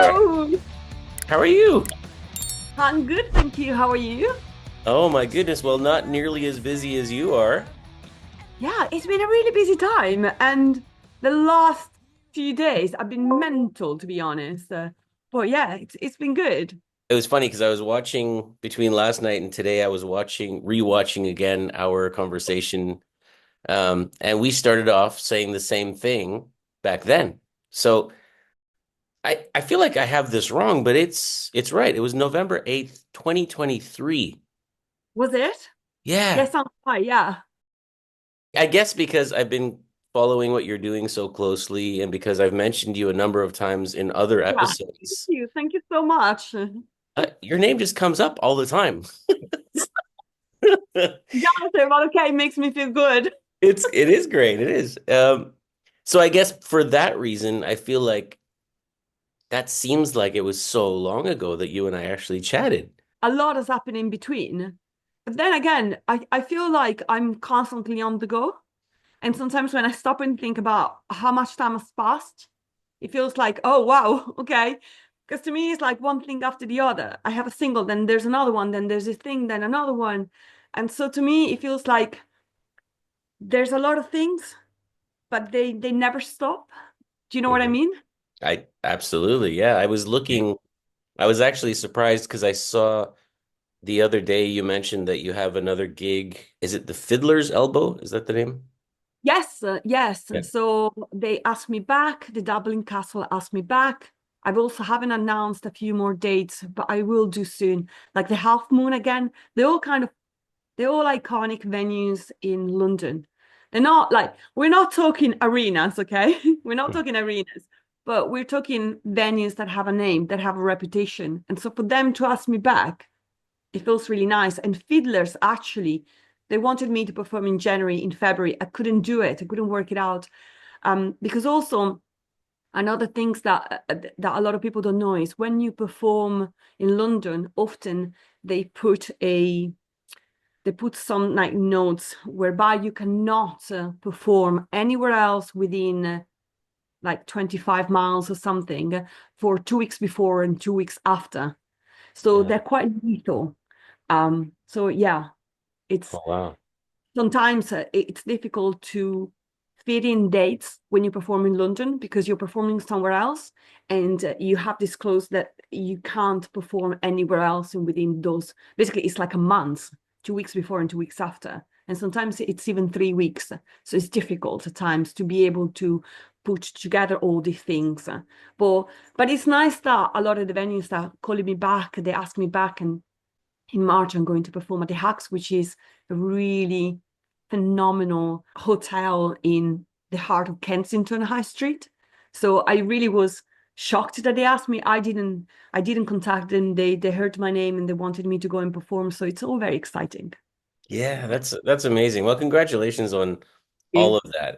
right. Hello. How are you? I'm good, thank you. How are you? Oh my goodness. Well, not nearly as busy as you are. Yeah, it's been a really busy time, and the last few days I've been mental, to be honest. But yeah, it's been good. It was funny because I was watching between last night and today, I was rewatching again our conversation. And we started off saying the same thing back then. So I feel like I have this wrong, but it's right. It was November 8th, 2023. Was it? Yeah. Yes, I'm fine. Yeah. I guess because I've been following what you're doing so closely and because I've mentioned you a number of times in other Yeah. Thank episodes, you. Thank you so much. your name just comes up all the time. Yeah, but okay, it makes me feel good. It is great. It is. So I guess for that reason, I feel like that seems like it was so long ago that you and I actually chatted. A lot has happened in between. But then again, I feel like I'm constantly on the go. And sometimes when I stop and think about how much time has passed, it feels like, oh, wow, okay. Because to me, it's like one thing after the other. I have a single, then there's another one, then there's a thing, then another one. And so to me, it feels like there's a lot of things, but they never stop. Do you know what I Mhm. mean? I absolutely, yeah. I was actually surprised because I saw the other day you mentioned that you have another gig. Is it the Fiddler's Elbow? Is that the name? Yes, yes. Yeah. So they asked me back. The Dublin Castle asked me back. I've also haven't announced a few more dates, but I will do soon. Like the Half Moon again. They're all iconic venues in London. They're not like we're not talking arenas, okay? We're not talking arenas, but we're talking venues that have a name, that have a reputation. And so for them to ask me back, it feels really nice. And Fiddlers actually, they wanted me to perform in January, in February. I couldn't do it. I couldn't work it out. Because also another things that a lot of people don't know is when you perform in London, often they put a they put some like notes whereby you cannot perform anywhere else within like 25 miles or something for 2 weeks before and 2 weeks after. So Yeah. they're quite lethal. So yeah, it's Oh, wow. sometimes it's difficult to fit in dates when you perform in London because you're performing somewhere else and you have disclosed that you can't perform anywhere else and within those. Basically, it's like a month, 2 weeks before and 2 weeks after. And sometimes it's even 3 weeks. So it's difficult at times to be able to put together all these things. But it's nice that a lot of the venues that calling me back, they ask me back, and in March, I'm going to perform at the Hacks, which is a really phenomenal hotel in the heart of Kensington High Street. So I really was shocked that they asked me. I didn't contact them. They heard my name and they wanted me to go and perform. So it's all very exciting. Yeah, that's amazing. Well, congratulations on all You? of that.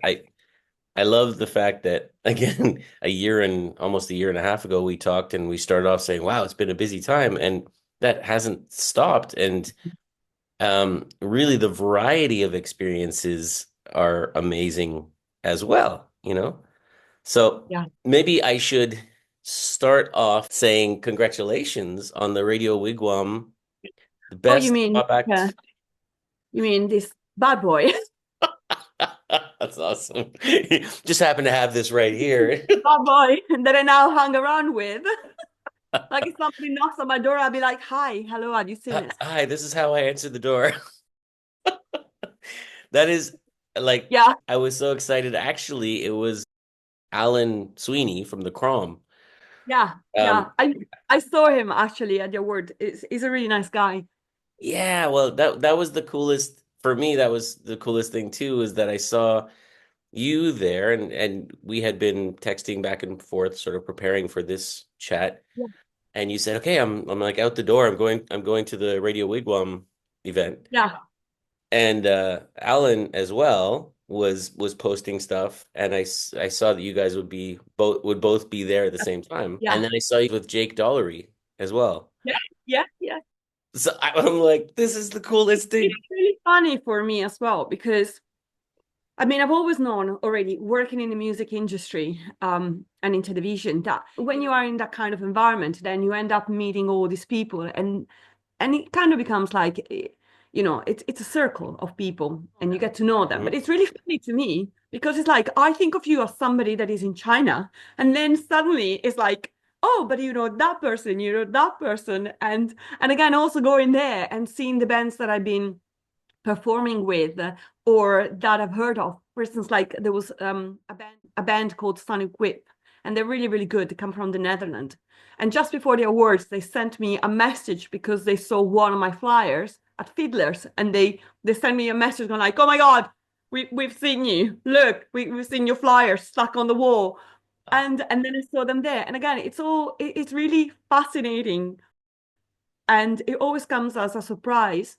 I love the fact that again, a year and almost a year and a half ago we talked and we started off saying, "Wow, it's been a busy time," and that hasn't stopped. And really, the variety of experiences are amazing as well, you know? So Yeah. maybe I should start off saying congratulations on the Radio Wigwam, the Oh, you best mean pop act. you mean this bad boy? That's awesome. Just happen to have this right here. Bad boy that I now hang around with. Like if somebody knocks on my door, I'll be like, "Hi, hello, have you seen this?" Hi, this is how I answered the door. That is like, Yeah. I was so excited. Actually, it was Alan Sweeney from the Crom. Yeah, Um, yeah. I saw him actually at your word. He's a really nice guy. yeah, well, that was the coolest for me. That was the coolest thing too, is that I saw you there, and we had been texting back and forth, sort of preparing for this chat. Yeah. And you said, "Okay, I'm like out the door. I'm going to the Radio Wigwam event." Yeah, And Alan as well was posting stuff, and I saw that you guys would both be there at the same time, and yeah, then I saw you with Jake Dollery as well. yeah, yeah, yeah. I'm like, this is the coolest It's thing. really funny for me as well because I mean, I've always known already working in the music industry and in television that when you are in that kind of environment, then you end up meeting all these people, and it kind of becomes like, it's a circle of people, and you get to know them. But Mhm. it's really funny to me because it's like I think of you as somebody that is in China, and then suddenly it's like, oh, but you know that person, and again also going there and seeing the bands that I've been performing with or that I've heard of. For instance, like there was a band called Sonic Whip, and they're really, really good. They come from the Netherlands. And just before the awards, they sent me a message because they saw one of my flyers at Fiddlers, and they sent me a message going like, "Oh my God, we've seen you. Look, we've seen your flyers stuck on the wall." And then I saw them there. And again, it's really fascinating, and it always comes as a surprise,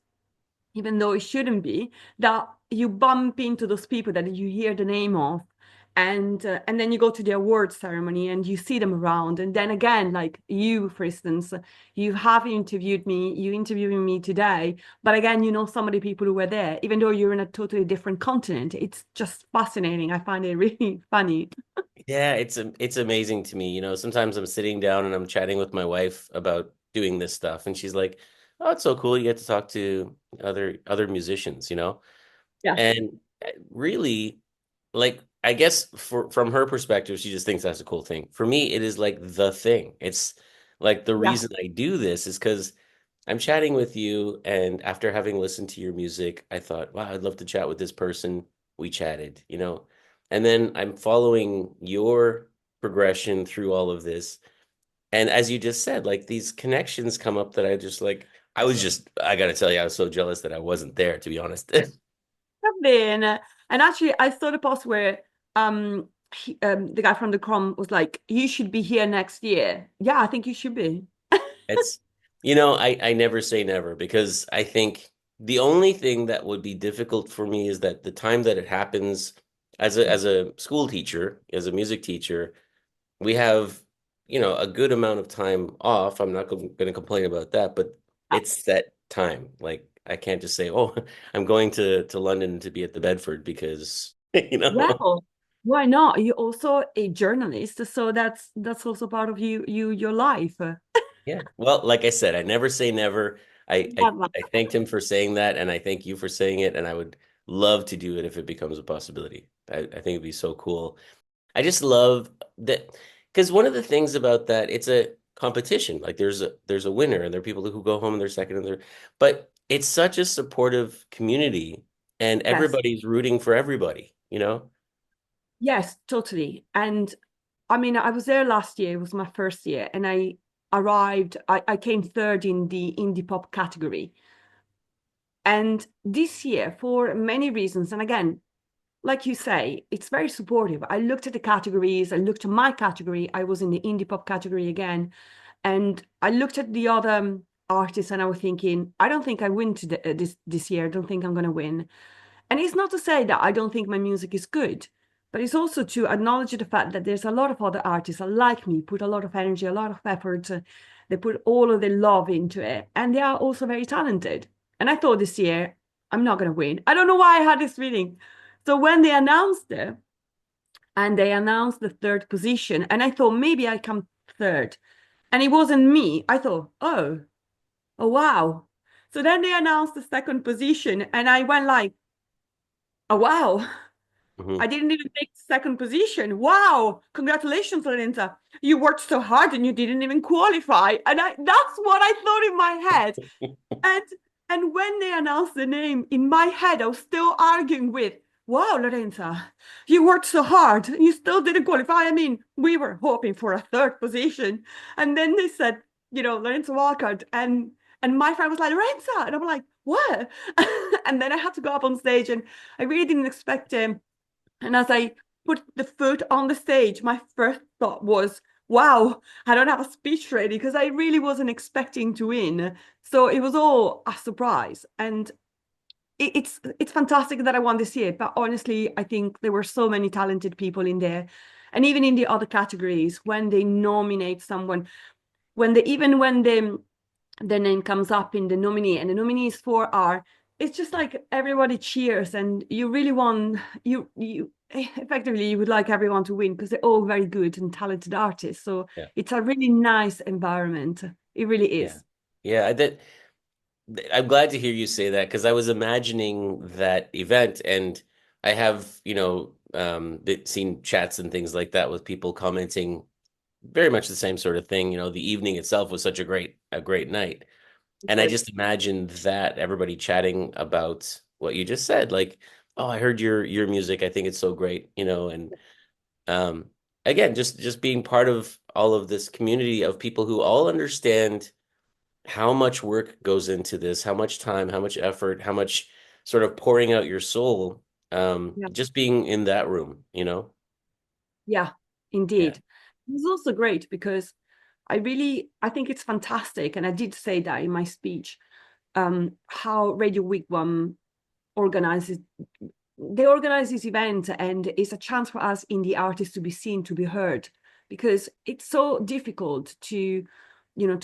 even though it shouldn't be, that you bump into those people that you hear the name of, and then you go to the awards ceremony and you see them around, and then again, like you, for instance, you have interviewed me, you interviewing me today, but again, you know some of the people who were there, even though you're in a totally different continent. It's just fascinating. I find it really funny. Yeah, it's amazing to me. Sometimes I'm sitting down and I'm chatting with my wife about doing this stuff, and she's like, "Oh, it's so cool. You get to talk to other musicians." Yeah, And really, like, I guess from her perspective, she just thinks that's a cool thing. For me, it is like the thing. It's like the yeah. reason I do this is because I'm chatting with you, and after having listened to your music, I thought, wow, I'd love to chat with this person. We chatted. And then I'm following your progression through all of this. And as you just said, like these connections come up that I gotta tell you, I was so jealous that I wasn't there, to be honest. Lovely. And actually, I saw the post where the guy from the Crom was like, "You should be here next year." Yeah, I think you should be. It's, I never say never because I think the only thing that would be difficult for me is that the time that it happens as a school teacher, as a music teacher, we have, a good amount of time off. I'm not going to complain about that, but it's that time. Like I can't just say, "Oh, I'm going to London to be at the Bedford," because, Well, why not? You're also a journalist, so that's also part of your life. Yeah. Well, like I said, I never say never. I, I Yeah, I thanked him for saying that, and I thank you for saying it, and I would love to do it if it becomes a possibility. I think it'd be so cool. I just love that because one of the things about that, it's a competition. Like there's a winner, and there are people who go home and they're second, but it's such a supportive community, and yes, everybody's rooting for everybody. yes, totally. And I mean, I was there last year. It was my first year, and I came third in the indie pop category. And this year, for many reasons, and again, like you say, it's very supportive. I looked at the categories, I looked at my category, I was in the indie pop category again, and I looked at the other artists, and I was thinking, I don't think I win this year. I don't think I'm going to win. And it's not to say that I don't think my music is good, but it's also to acknowledge the fact that there's a lot of other artists that, like me, put a lot of energy, a lot of effort. They put all of their love into it, and they are also very talented. And I thought this year, I'm not going to win. I don't know why I had this feeling. So when they announced it, and they announced the third position, and I thought maybe I come third, and it wasn't me. I thought, oh wow. So then they announced the second position, and I went like, oh wow. Hmm. I didn't even take second position. Wow. Congratulations, Lorenza. You worked so hard and you didn't even qualify. And that's what I thought in my head. And and when they announced the name in my head, I was still arguing with, wow, Lorenza, you worked so hard. You still didn't qualify. I mean, we were hoping for a third position. And then they said, Lorenza Wildcard. And my friend was like, Lorenza. And I'm like, what? And then I had to go up on stage, and I really didn't expect him. And as I put the foot on the stage, my first thought was, wow, I don't have a speech ready, because I really wasn't expecting to win. So it was all a surprise. And it's fantastic that I won this year. But honestly, I think there were so many talented people in there. And even in the other categories, when they nominate someone, when the name comes up in the nominee, and the nominees for are it's just like everybody cheers, and you really want you effectively you would like everyone to win because they're all very good and talented artists. So Yeah. it's a really nice environment. It really Yeah. is. Yeah. I'm glad to hear you say that because I was imagining that event and I have, seen chats and things like that with people commenting very much the same sort of thing. The evening itself was such a great night. And I Yes. just imagined that everybody chatting about what you just said, like, oh, I heard your music. I think it's so great, and um again, just being part of all of this community of people who all understand how much work goes into this, how much time, how much effort, how much sort of pouring out your soul, Yeah. just being in that room. Yeah, Yeah. indeed. It's also great because I think it's fantastic, and I did say that in my speech, how Radio Wigwam organizes they organize this event, and it's a chance for us indie artists to be seen, to be heard, because it's so difficult to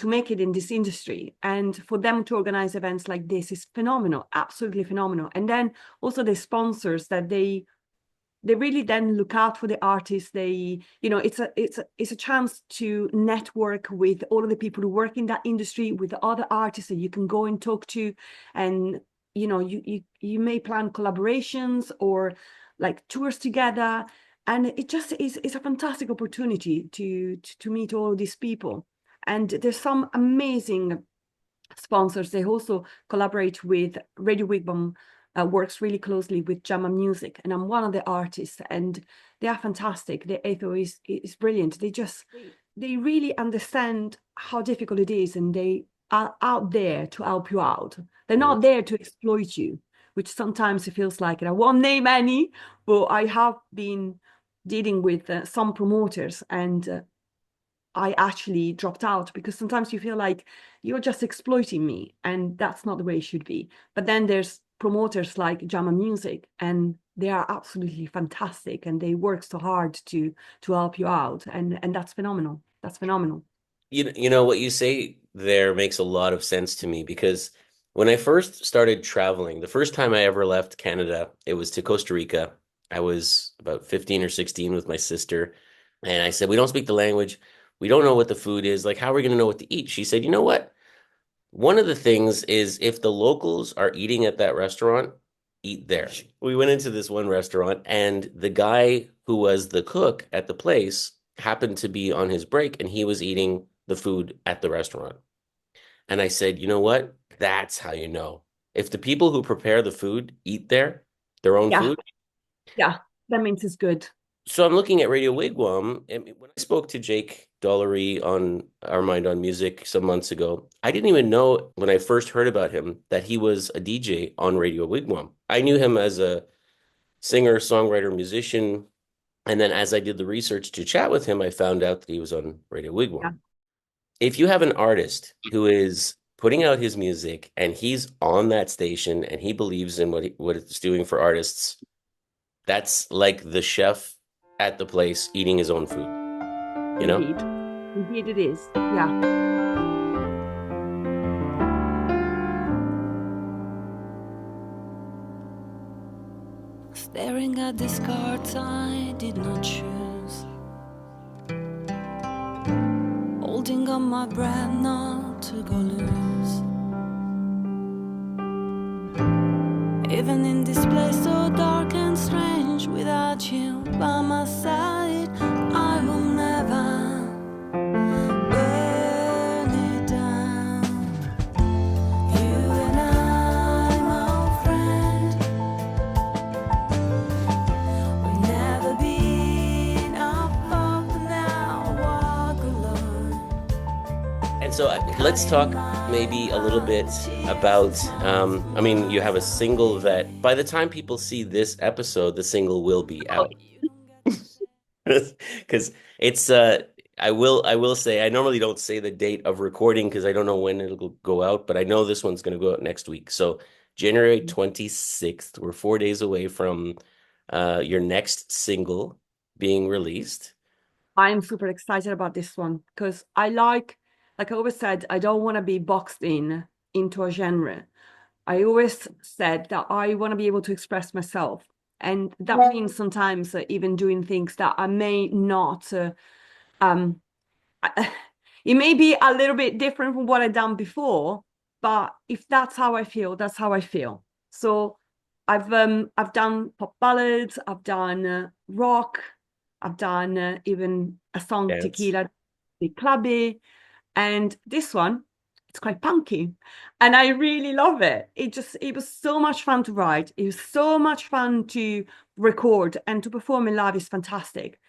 make it in this industry, and for them to organize events like this is phenomenal, absolutely phenomenal. And then also the sponsors that they really then look out for the artists. It's a chance to network with all of the people who work in that industry, with the other artists that you can go and talk to. And you may plan collaborations or like tours together, and it just is a fantastic opportunity to meet all these people. And there's some amazing sponsors. They also collaborate with Radio Wigwam, works really closely with Jama Music, and I'm one of the artists, and they are fantastic. The Etho is brilliant. They really understand how difficult it is, and they are out there to help you out. They're not there to exploit you, which sometimes it feels like, and I won't name any, but I have been dealing with some promoters, and I actually dropped out because sometimes you feel like you're just exploiting me, and that's not the way it should be. But then there's promoters like Jama Music, and they are absolutely fantastic, and they work so hard to help you out, and that's phenomenal. That's phenomenal. You know what you say there makes a lot of sense to me because when I first started traveling, the first time I ever left Canada, it was to Costa Rica. I was about 15 or 16 with my sister, and I said, "We don't speak the language. We don't know what the food is. Like, how are we going to know what to eat?" She said, "You know what? One of the things is if the locals are eating at that restaurant, eat there." We went into this one restaurant, and the guy who was the cook at the place happened to be on his break, and he was eating the food at the restaurant. And I said, "You know what? That's how you know. If the people who prepare the food eat there, their own Yeah, food." yeah, that means it's good. So I'm looking at Radio Wigwam, and when I spoke to Jake Dollery on Our Mind on Music some months ago, I didn't even know when I first heard about him that he was a DJ on Radio Wigwam. I knew him as a singer, songwriter, musician, and then as I did the research to chat with him, I found out that he was on Radio Yeah, Wigwam. If you have an artist who is putting out his music and he's on that station and he believes in what it's doing for artists, that's like the chef at the place eating his own food, you know? indeed. Indeed it is. Yeah. Staring at these cards I did not choose, holding on my breath not to go loose. Even in this place so dark and strange, without you by my side, I will never burn it down. You and I, my friend, we've never been apart, but now I walk alone. And so let's talk maybe a little bit about, I mean, you have a single that by the time people see this episode, the single will be Oh, out. Because it's I will say I normally don't say the date of recording because I don't know when it'll go out, but I know this one's going to go out next week. So January 26th, we're 4 days away from your next single being released. I'm super excited about this one because like I always said, I don't want to be boxed into a genre. I always said that I want to be able to express myself. And that means sometimes even doing things that I may not, um, it may be a little bit different from what I've done before, but if that's how I feel, that's how I feel. So I've done pop ballads, I've done rock, I've done even a song Dance. Tequila, the clubby, and this one, it's quite punky, and I really love it. It was so much fun to write. It was so much fun to record, and to perform in live is fantastic.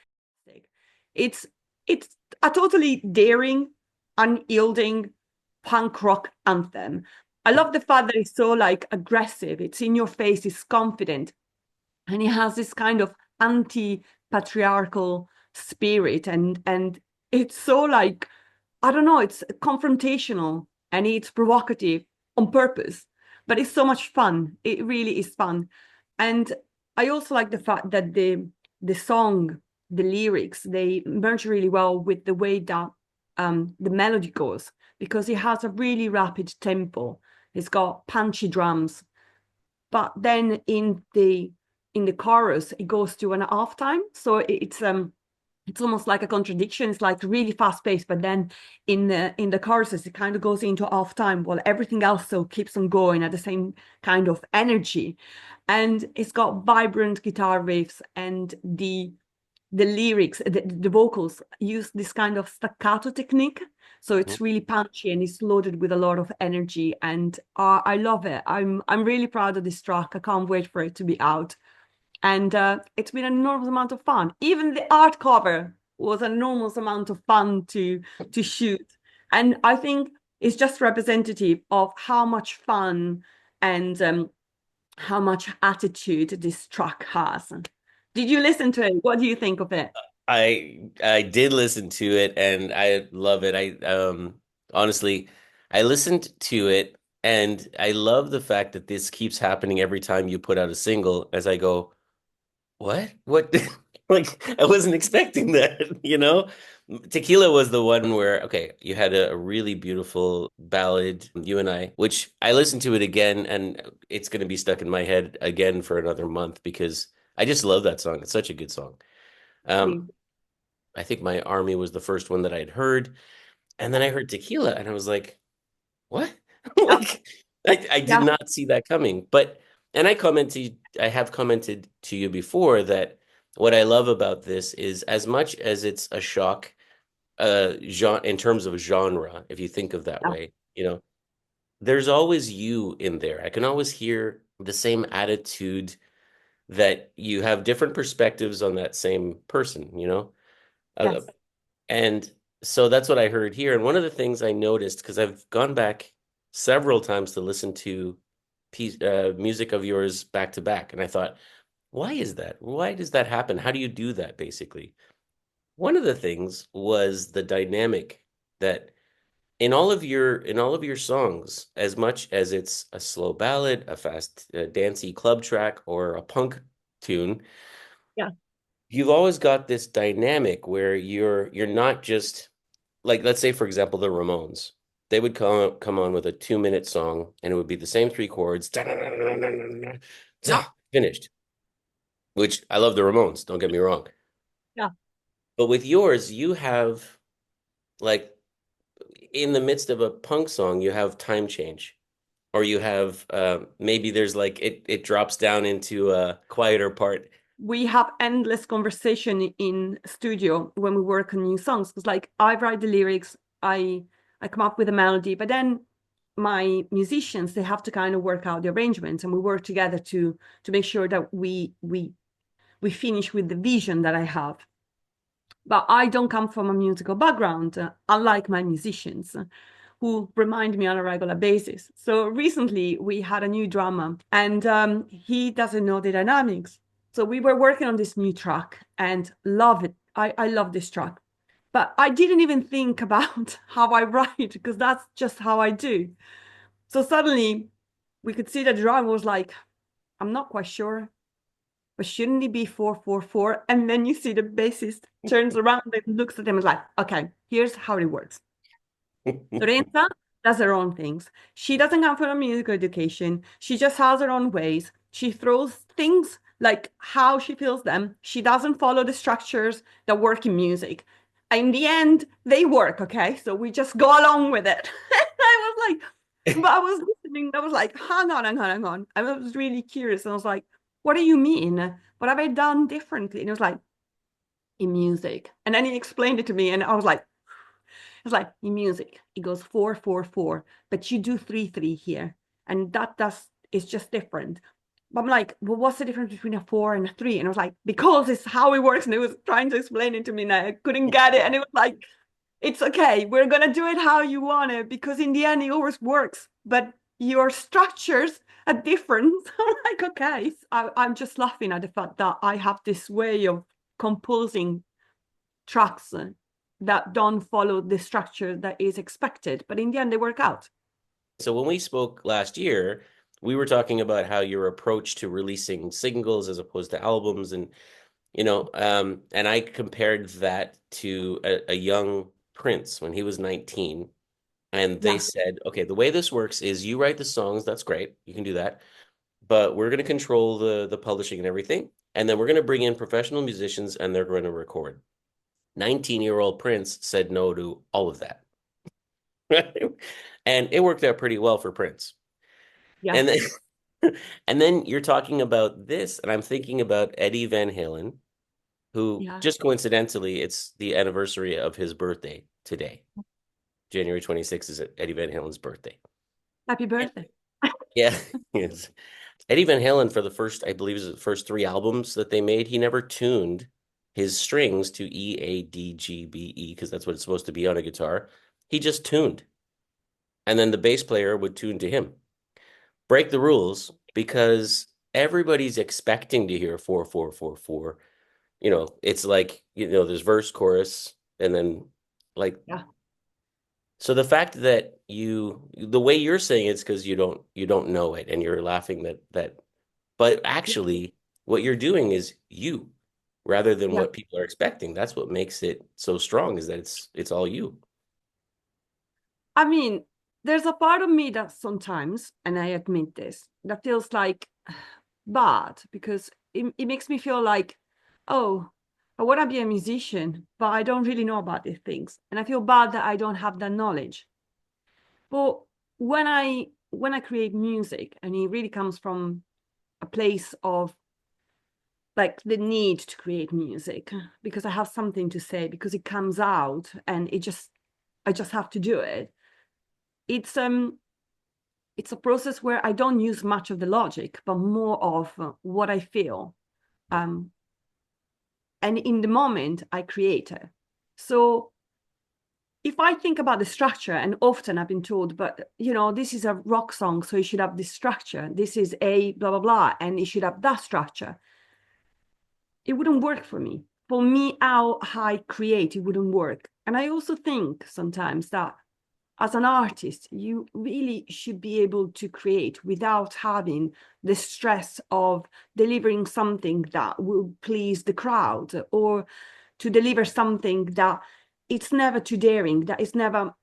It's it's a totally daring, unyielding punk rock anthem. I love the fact that it's so like aggressive. It's in your face. It's confident, and it has this kind of anti-patriarchal spirit, and it's so like, I don't know, it's confrontational and it's provocative on purpose, but it's so much fun. It really is fun. And I also like the fact that the song, the lyrics, they merge really well with the way that the melody goes, because it has a really rapid tempo. It's got punchy drums, but then in the chorus it goes to an half time, so it's almost like a contradiction. It's like really fast paced, but then in the choruses it kind of goes into half time while everything else so keeps on going at the same kind of energy. And it's got vibrant guitar riffs, and the lyrics, the vocals use this kind of staccato technique, so it's really punchy and it's loaded with a lot of energy, and I love it. I'm really proud of this track. I can't wait for it to be out. And it's been an enormous amount of fun. Even the art cover was an enormous amount of fun to shoot. And I think it's just representative of how much fun and how much attitude this track has. Did you listen to it? What do you think of it? I did listen to it and I love it. I honestly I listened to it and I love the fact that this keeps happening every time you put out a single as I go, what? What? Like I wasn't expecting that, you know? Tequila was the one where, okay, you had a really beautiful ballad, You and I, which I listened to it again and it's going to be stuck in my head again for another month because I just love that song. It's such a good song. Um, I think My Army was the first one that I'd heard. And then I heard Tequila and I was like, what? Yeah, Like I did yeah, not see that coming. And I have commented to you before that what I love about this is as much as it's a shock, genre in terms of genre, if you think of that yeah. way, there's always you in there. I can always hear the same attitude that you have different perspectives on that same person, Uh, Yes. and so that's what I heard here. And one of the things I noticed, because I've gone back several times to listen to music of yours back to back, and I thought, why is that? Why does that happen? How do you do that, basically? One of the things was the dynamic that in all of your songs, as much as it's a slow ballad, a fast, dancey club track, or a punk tune, Yeah. you've always got this dynamic where you're not just like, let's say for example the Ramones. They would come on with a 2-minute song and it would be the same three chords, Yeah. finished. Which I love the Ramones, don't get me wrong. Yeah. But with yours, you have like in the midst of a punk song, you have time change. Or you have maybe there's like it drops down into a quieter part. We have endless conversation in studio when we work on new songs, because like I write the lyrics, I come up with a melody, but then my musicians, they have to kind of work out the arrangements, and we work together to make sure that we finish with the vision that I have. But I don't come from a musical background, unlike my musicians, who remind me on a regular basis. So recently we had a new drummer, and he doesn't know the dynamics. So we were working on this new track and love it. I love this track. But I didn't even think about how I write, because that's just how I do. So suddenly we could see that the drummer was like, I'm not quite sure, but shouldn't it be 4/4/4? And then you see the bassist turns around and looks at him and is like, okay, here's how it works. Lorenza, does her own things. She doesn't come from a musical education. She just has her own ways. She throws things like how she feels them. She doesn't follow the structures that work in music. In the end, they work, okay? So we just go along with it. I was like, but I was listening, I was like, hang on, hang on, hang on. I was really curious. And I was like, what do you mean? What have I done differently? And it was like, in music. And then he explained it to me, and I was like, it's like in music, it goes 4 4 4, but you do 3 3 here, and that's it's just different. But I'm like, well, what's the difference between a 4 and a 3? And I was like, because it's how it works. And it was trying to explain it to me, and I couldn't get it. And it was like, it's okay, we're gonna do it how you want it, because in the end, it always works. But your structures are different. I'm like, okay. I'm just laughing at the fact that I have this way of composing tracks that don't follow the structure that is expected, but in the end they work out. So when we spoke last year, we were talking about how your approach to releasing singles as opposed to albums, and and I compared that to a young Prince when he was 19. And they Yeah. said, okay, the way this works is you write the songs, that's great, you can do that, but we're going to control the publishing and everything, and then we're going to bring in professional musicians and they're going to record. 19-year-old Prince said no to all of that. And it worked out pretty well for Prince. Yeah. And then and then you're talking about this, and I'm thinking about Eddie Van Halen, who Yeah. just coincidentally, it's the anniversary of his birthday today. January 26th is Eddie Van Halen's birthday. Happy birthday. Yeah, yes. Eddie Van Halen, for the first, I believe, is the first three albums that they made, he never tuned his strings to E, A, D, G, B, E, because that's what it's supposed to be on a guitar. He just tuned. And then the bass player would tune to him. Break the rules, because everybody's expecting to hear 4 4 4 4. It's like, there's verse, chorus, and then like, Yeah. so the fact that the way you're saying it's because you don't know it, and you're laughing but actually what you're doing is you, rather than Yeah. what people are expecting. That's what makes it so strong, is that it's all you. I mean, there's a part of me that sometimes, and I admit this, that feels like bad, because it makes me feel like, oh, I want to be a musician, but I don't really know about these things. And I feel bad that I don't have that knowledge. But when I create music, and it really comes from a place of like the need to create music, because I have something to say, because it comes out and I just have to do it. It's a process where I don't use much of the logic, but more of what I feel. And in the moment I create it. So if I think about the structure, and often I've been told, but this is a rock song, so it should have this structure. This is a blah, blah, blah, and it should have that structure. It wouldn't work for me. For me, how I create, it wouldn't work. And I also think sometimes that as an artist, you really should be able to create without having the stress of delivering something that will please the crowd, or to deliver something that it's never too daring, that is never.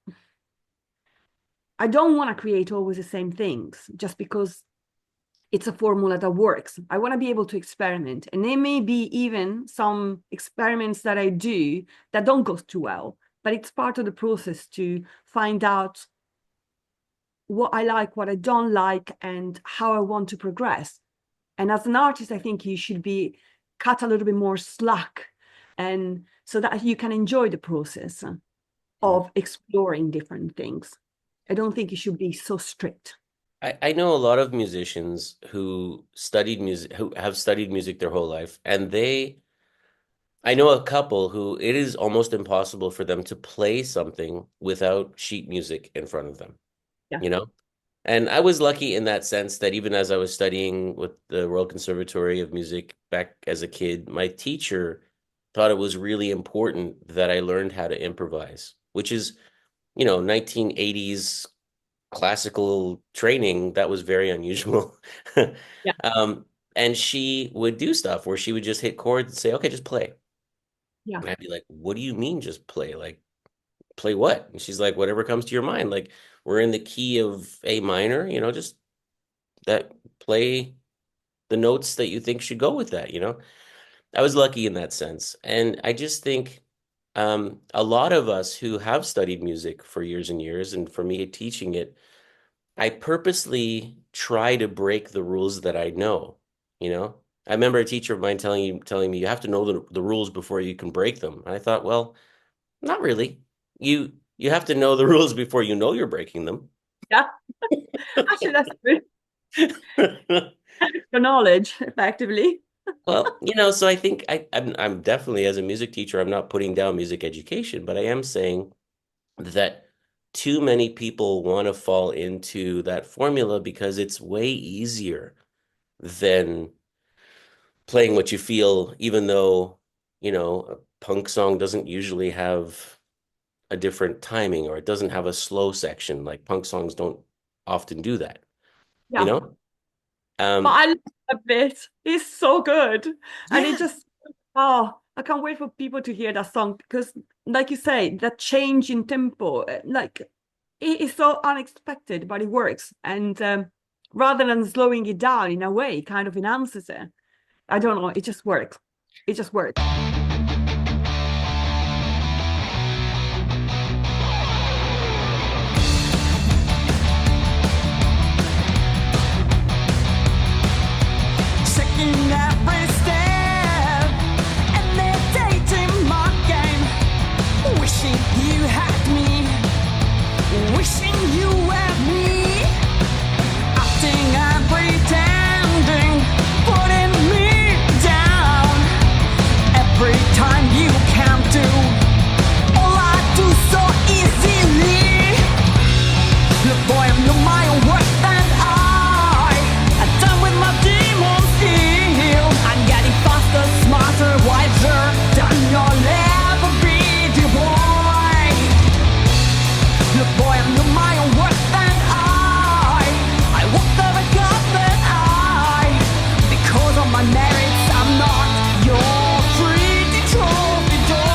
I don't want to create always the same things just because it's a formula that works. I want to be able to experiment. And there may be even some experiments that I do that don't go too well, but it's part of the process to find out what I like, what I don't like, and how I want to progress. And as an artist, I think you should be cut a little bit more slack, and so that you can enjoy the process of exploring different things. I don't think you should be so strict. I know a lot of musicians who have studied music their whole life, and I know a couple who it is almost impossible for them to play something without sheet music in front of them, Yeah. you know? And I was lucky in that sense that even as I was studying with the Royal Conservatory of Music back as a kid, my teacher thought it was really important that I learned how to improvise, which is, 1980s classical training. That was very unusual. Yeah. And she would do stuff where she would just hit chords and say, okay, just play. Yeah. And I'd be like, what do you mean just play? Like, play what? And she's like, whatever comes to your mind. Like, we're in the key of A minor, just that play the notes that you think should go with that. I was lucky in that sense. And I just think a lot of us who have studied music for years and years, and for me teaching it, I purposely try to break the rules that I know. I remember a teacher of mine telling me you have to know the rules before you can break them. And I thought, well, not really. You have to know the rules before you know you're breaking them. Yeah. Actually, that's good. The knowledge, effectively. Well, so I think I'm definitely, as a music teacher, I'm not putting down music education, but I am saying that too many people want to fall into that formula because it's way easier than playing what you feel, even though, a punk song doesn't usually have a different timing, or it doesn't have a slow section. Like, punk songs don't often do that, you Yeah. know? But I love that bit. It's so good. And Yeah. it just, I can't wait for people to hear that song because, like you say, that change in tempo, like it is so unexpected, but it works. And rather than slowing it down in a way, it kind of enhances it. I don't know. It just works. It just works. Checking every step and meditating my game. Wishing you had me, wishing you were me. Acting and pretending, putting me down. Every time you come to, all I do so easily. Look, boy, I'm no my own worse than I'm done with my demons here. I'm getting faster, smarter, wiser than you'll ever be, dear boy. Look, boy, I'm no my own worse than I walk the carpet, because of my merits, I'm not your pretty trophy doll.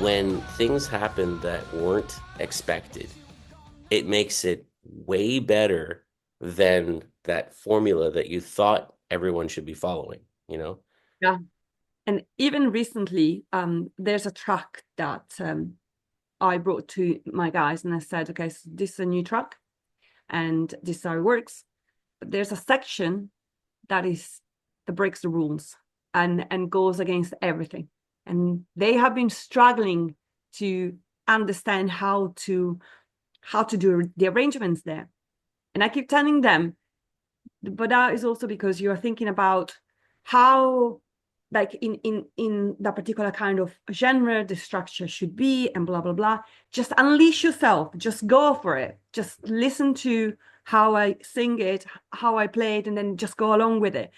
When things happen that weren't expected, it makes it way better than that formula that you thought everyone should be following. Yeah. And even recently, there's a track that I brought to my guys and I said, okay, so this is a new track and this is how it works. But there's a section that breaks the rules and goes against everything. And they have been struggling to understand how to do the arrangements there. And I keep telling them, but that is also because you are thinking about how, like in that particular kind of genre, the structure should be, and blah, blah, blah. Just unleash yourself. Just go for it. Just listen to how I sing it, how I play it, and then just go along with it.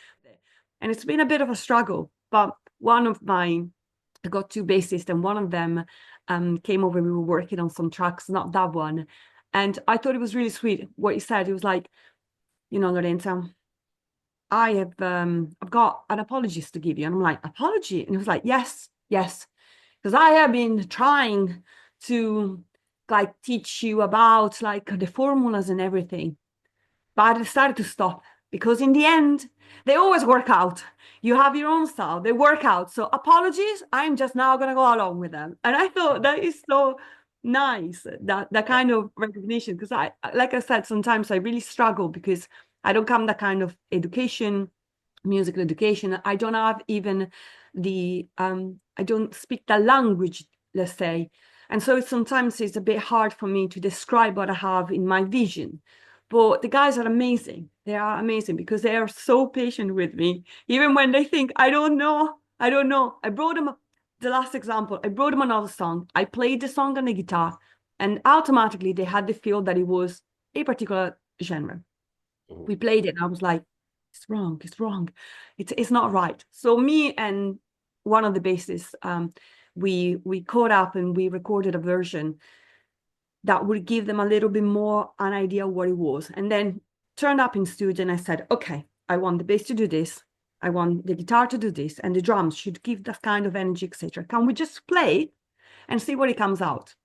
And it's been a bit of a struggle, but I got two bassists, and one of them came over. We were working on some tracks, not that one. And I thought it was really sweet what he said. He was like, Lorenza, I've got an apologist to give you. And I'm like, apology? And he was like, yes, because I have been trying to like teach you about like the formulas and everything, but I decided to stop because in the end they always work out. You have your own style, they work out. So apologies, I'm just now gonna go along with them. And I thought that is so nice, that kind of recognition, because I, like I said, sometimes I really struggle because I don't come that kind of education, musical education. I don't have even I don't speak the language, let's say. And so sometimes it's a bit hard for me to describe what I have in my vision. But the guys are amazing. They are amazing because they are so patient with me, even when they think, I don't know. I brought them, the last example, I brought them another song. I played the song on the guitar and automatically they had the feel that it was a particular genre. We played it and I was like, it's wrong. It's not right. So me and one of the bassists, we caught up and we recorded a version that would give them a little bit more an idea of what it was. And then turned up in studio and I said, okay, I want the bass to do this. I want the guitar to do this, and the drums should give that kind of energy, etc. Can we just play and see what it comes out?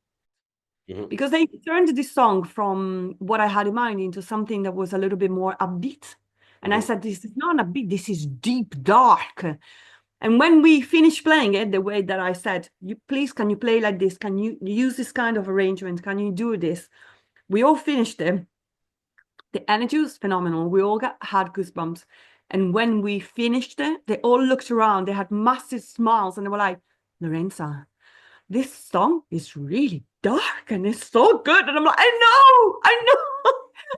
Because they turned this song from what I had in mind into something that was a little bit more upbeat. And I said, this is not upbeat, this is deep, dark. And when we finished playing it, the way that I said, can you play like this? Can you use this kind of arrangement? Can you do this? We all finished it. The energy was phenomenal. We all had goosebumps. And when we finished it, they all looked around. They had massive smiles and they were like, Lorenza, this song is really dark and it's so good. And I'm like, I know.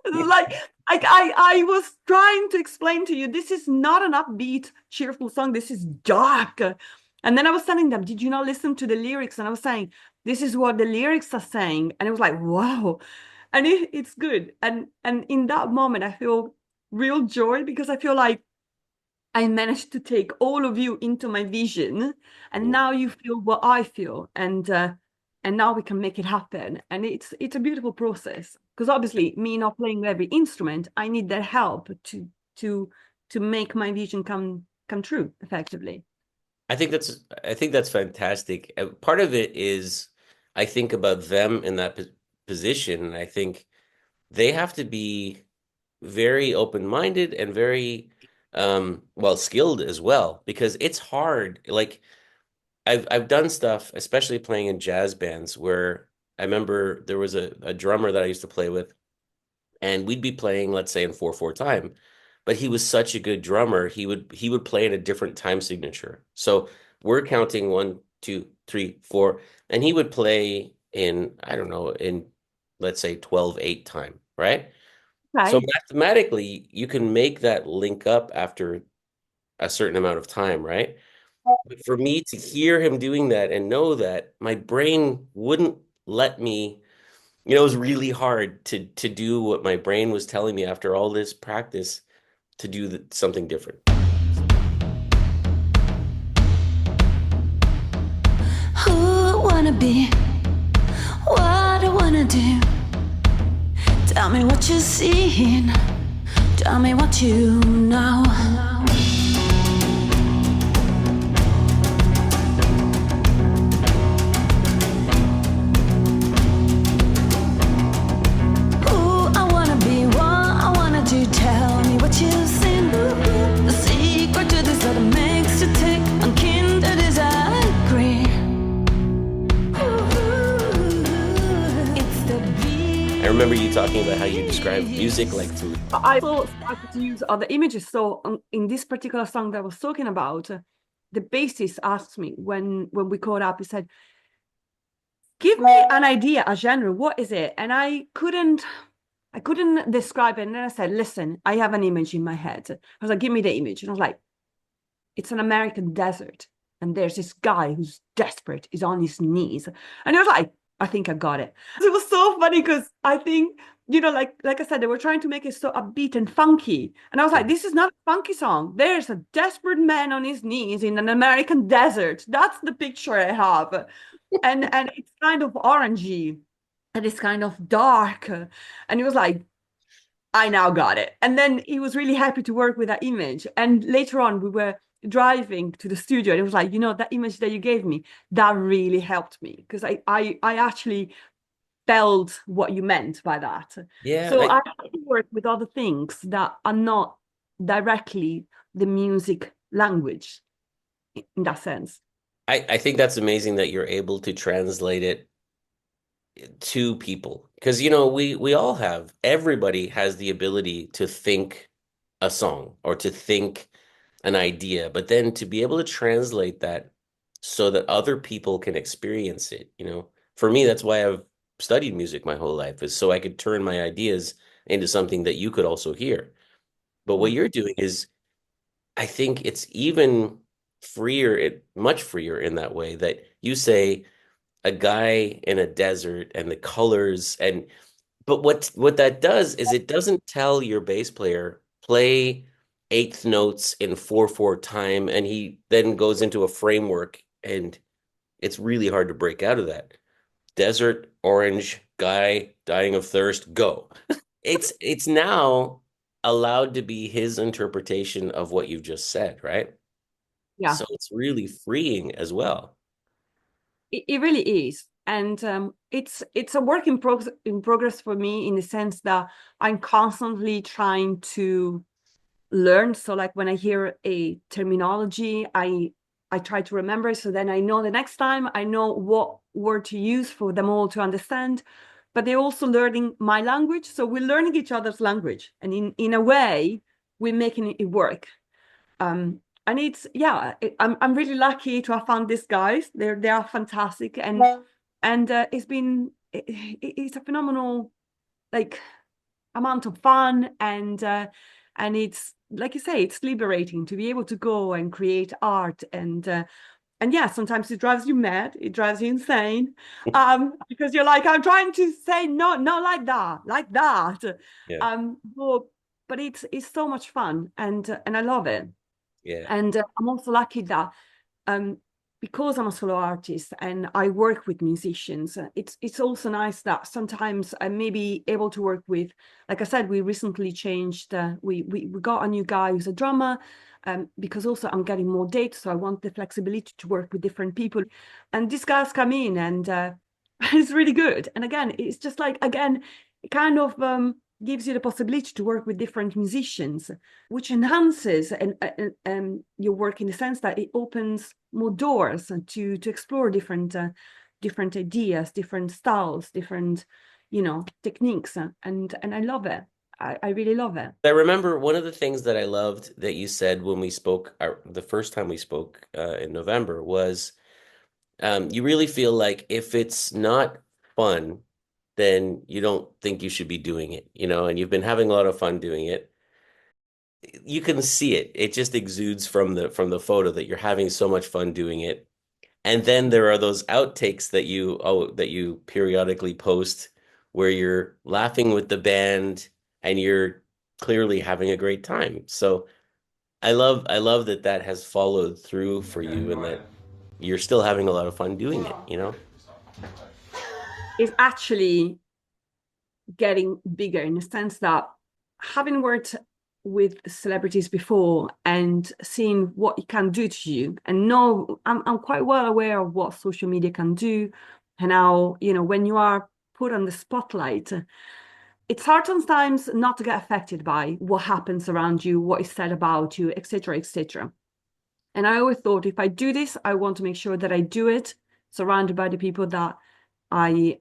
It's like I was trying to explain to you, this is not an upbeat, cheerful song. This is dark. And then I was telling them, did you not listen to the lyrics? And I was saying, this is what the lyrics are saying. And it was like, wow. And it's good. And in that moment, I feel real joy because I feel like I managed to take all of you into my vision, and now you feel what I feel, and now we can make it happen. And it's a beautiful process because obviously me not playing every instrument, I need their help to make my vision come true effectively. I think that's fantastic. Part of it is I think about them in that position, and I think they have to be very open-minded and very well skilled as well, because it's hard. Like I've done stuff, especially playing in jazz bands, where I remember there was a drummer that I used to play with, and we'd be playing, let's say, in 4/4 time, but he was such a good drummer, he would play in a different time signature. So we're counting 1, 2, 3, 4, and he would play in, I don't know, in, let's say, 12/8 time, right? So Right. mathematically, you can make that link up after a certain amount of time, right? But for me to hear him doing that and know that, my brain wouldn't let me, it was really hard to do what my brain was telling me after all this practice, to do something different. Who wanna be? What I wanna do? Tell me what you're seeing. Tell me what you know. Who I wanna be, what I wanna do. Tell me what you've seen. The secret to this that makes you tick. Unkindred as I agree. It's the beat. I remember you talking about how you describe music like to. I also started to use other images. So in this particular song that I was talking about, the bassist asked me when we caught up, he said, give me an idea, a genre, what is it? And I couldn't describe it. And then I said, listen, I have an image in my head. I was like, give me the image. And I was like, it's an American desert. And there's this guy who's desperate, is on his knees. And I was like, I think I got it. It was so funny because I think, like I said, they were trying to make it so upbeat and funky. And I was like, this is not a funky song. There's a desperate man on his knees in an American desert. That's the picture I have. And it's kind of orangey and it's kind of dark. And he was like, I now got it. And then he was really happy to work with that image. And later on, we were driving to the studio and it was like, that image that you gave me, that really helped me because I actually felt what you meant by that. Yeah. So I have to work with other things that are not directly the music language in that sense. I think that's amazing that you're able to translate it to people, because everybody has the ability to think a song or to think an idea, but then to be able to translate that so that other people can experience it. For me, that's why I've studied music my whole life, is so I could turn my ideas into something that you could also hear. But what you're doing is, I think it's even freer, much freer in that way, that you say a guy in a desert and the colors, but what that does is it doesn't tell your bass player play eighth notes in 4/4 time and he then goes into a framework, and it's really hard to break out of that. Desert, orange, guy dying of thirst, go. It's now allowed to be his interpretation of what you've just said, right? Yeah, So it's really freeing as well. it really is. And it's a work in progress for me, in the sense that I'm constantly trying to learn. So like when I hear a terminology, I try to remember, so then I know the next time I know what word to use for them all to understand. But they're also learning my language, so we're learning each other's language, and in a way we're making it work. And it's, yeah, I'm really lucky to have found these guys. They are fantastic, and it's a phenomenal, like, amount of fun, and it's, like you say, it's liberating to be able to go and create art. And yeah, sometimes it drives you mad, it drives you insane, because you're like, I'm trying to say no, not like that. Yeah. But it's so much fun, and I love it. Yeah. And I'm also lucky that, um, because I'm a solo artist and I work with musicians, it's also nice that sometimes I may be able to work with, like I said, we recently changed, we got a new guy who's a drummer, because also I'm getting more dates, so I want the flexibility to work with different people. And these guys come in, and it's really good. And again, it's just like, again, it kind of gives you the possibility to work with different musicians, which enhances your work, in the sense that it opens more doors to explore different ideas, different styles, different, techniques, and I love it. I really love it. I remember one of the things that I loved that you said when we spoke, the first time we spoke in November, was you really feel like if it's not fun, then you don't think you should be doing it, and you've been having a lot of fun doing it. You can see it. It just exudes from the photo that you're having so much fun doing it. And then there are those outtakes that you periodically post where you're laughing with the band and you're clearly having a great time. So I love that has followed through for you, and that you're still having a lot of fun doing it. It's actually getting bigger, in the sense that, having worked with celebrities before and seeing what it can do to you, and know I'm quite well aware of what social media can do, and how, when you are put on the spotlight, it's hard sometimes not to get affected by what happens around you, what is said about you, etc., etc. And I always thought, if I do this, I want to make sure that I do it surrounded by the people that I